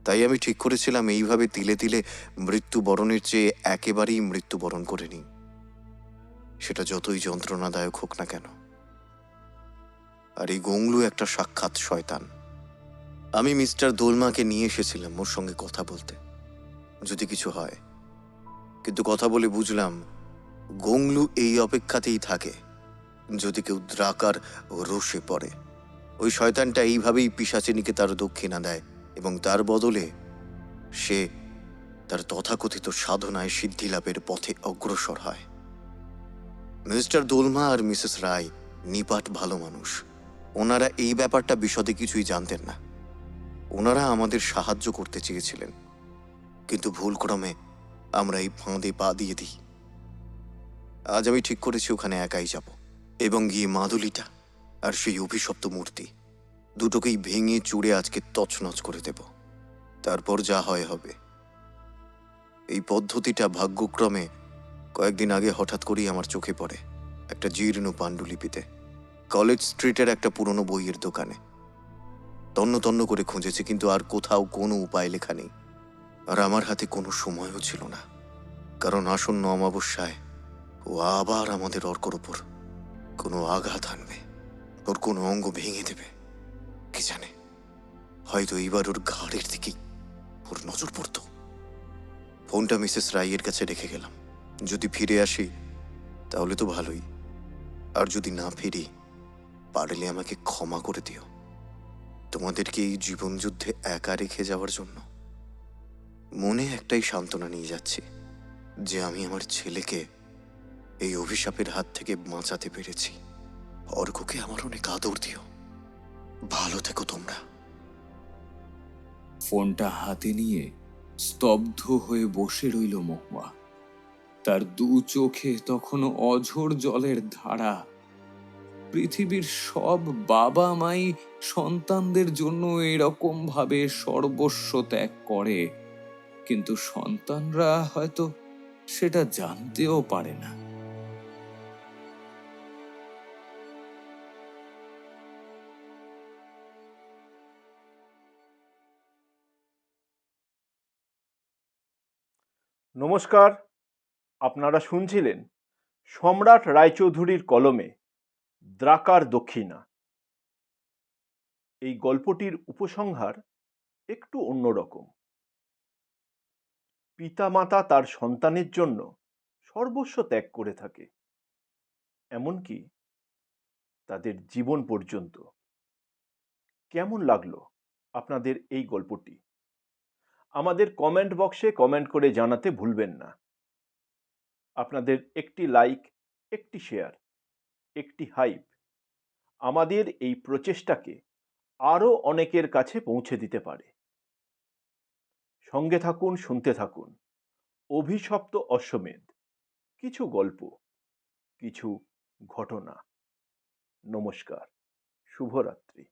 তাই আমি ঠিক করেছিলাম এইভাবে তিলে তিলে মৃত্যুবরণের চেয়ে একেবারেই মৃত্যুবরণ করে নিই, সেটা যতই যন্ত্রণাদায়ক হোক না কেন। আর এই গংলু একটা সাক্ষাৎ শয়তান। আমি মিস্টার দোলমাকে নিয়ে এসেছিলাম ওর সঙ্গে কথা বলতে, যদি কিছু হয়। কিন্তু কথা বলে বুঝলাম গংলু এই অপেক্ষাতেই থাকে, যদি কেউ দ্রাকার রোষে পড়ে। ওই শয়তানটা এইভাবেই পিশাচিনীকে তার দক্ষিণা দেয় এবং তার বদলে সে তার তথাকথিত সাধনায় সিদ্ধি লাভের পথে অগ্রসর হয়। মিস্টার দোলমা আর মিসেস রায় নিপাট ভালো মানুষ। ওনারা এই ব্যাপারটা বিশদে কিছুই জানতেন না। ওনারা আমাদের সাহায্য করতে চেয়েছিলেন, কিন্তু ভুলক্রমে আমরা এই ফাঁদে পা দিয়ে দিই। আজ আমি ঠিক করেছি ওখানে একাই যাব এবং গিয়ে মাদুলিটা আর সেই অভিশপ্ত মূর্তি দুটোকেই ভেঙে চুড়ে আজকে তছনছ করে দেব। তারপর যা হয় হবে। এই পদ্ধতিটা ভাগ্যক্রমে কয়েকদিন আগে হঠাৎ করেই আমার চোখে পড়ে একটা জীর্ণ পাণ্ডুলিপিতে, কলেজ স্ট্রিটের একটা পুরনো বইয়ের দোকানে। তন্ন তন্ন করে খুঁজেছি, কিন্তু আর কোথাও কোনো উপায় লেখা নেই। আর আমার হাতে কোনো সময়ও ছিল না, কারণ আসন্ন অমাবস্যায় ও আবার আমাদের অর্কর ওপর কোনো আঘাত আনবে, ওর কোনো অঙ্গ ভেঙে দেবে। কি জানে, হয়তো এইবার ওর ঘাড়ের দিকেই ওর নজর পড়ত। ফোনটা মিসেস রাইয়ের কাছে রেখে গেলাম। যদি ফিরে আসি তাহলে তো ভালোই, আর যদি না ফিরি, পারলে আমাকে ক্ষমা করে দিও। তোমাদেরকে এই জীবনযুদ্ধে একা রেখে যাওয়ার জন্য মনে একটাই সান্ত্বনা নিয়ে যাচ্ছি, যে আমি আমার ছেলেকে এই অভিশাপের হাত থেকে বাঁচাতে পেরেছি। অর্ককে আমার অনেক আদর দিও। ভালো থেকো তোমরা। ফোনটা হাতে নিয়ে স্তব্ধ হয়ে বসে রইল মহুয়া। তার দু চোখে তখন অঝোর জলের ধারা। পৃথিবীর সব বাবা মাই সন্তানদের জন্য এরকম ভাবে সর্বস্ব ত্যাগ করে, কিন্তু সন্তানরা হয়তো সেটা জানতেও পারে না। নমস্কার, আপনারা শুনছিলেন সম্রাট রায়চৌধুরীর কলমে দ্রাকার দক্ষিণা। এই গল্পটির উপসংহার একটু অন্যরকম। পিতামাতা তার সন্তানের জন্য সর্বস্ব ত্যাগ করে থাকে, এমনকি তাদের জীবন পর্যন্ত। কেমন লাগলো আপনাদের এই গল্পটি? আমাদের কমেন্ট বক্সে কমেন্ট করে জানাতে ভুলবেন না। আপনাদের একটি লাইক, একটি শেয়ার, একটি হাইপ আমাদের এই প্রচেষ্টাকে আরও অনেকের কাছে পৌঁছে দিতে পারে। সঙ্গে থাকুন, শুনতে থাকুন অভিশপ্ত অশ্বমেধ, কিছু গল্প, কিছু ঘটনা। নমস্কার, শুভরাত্রি।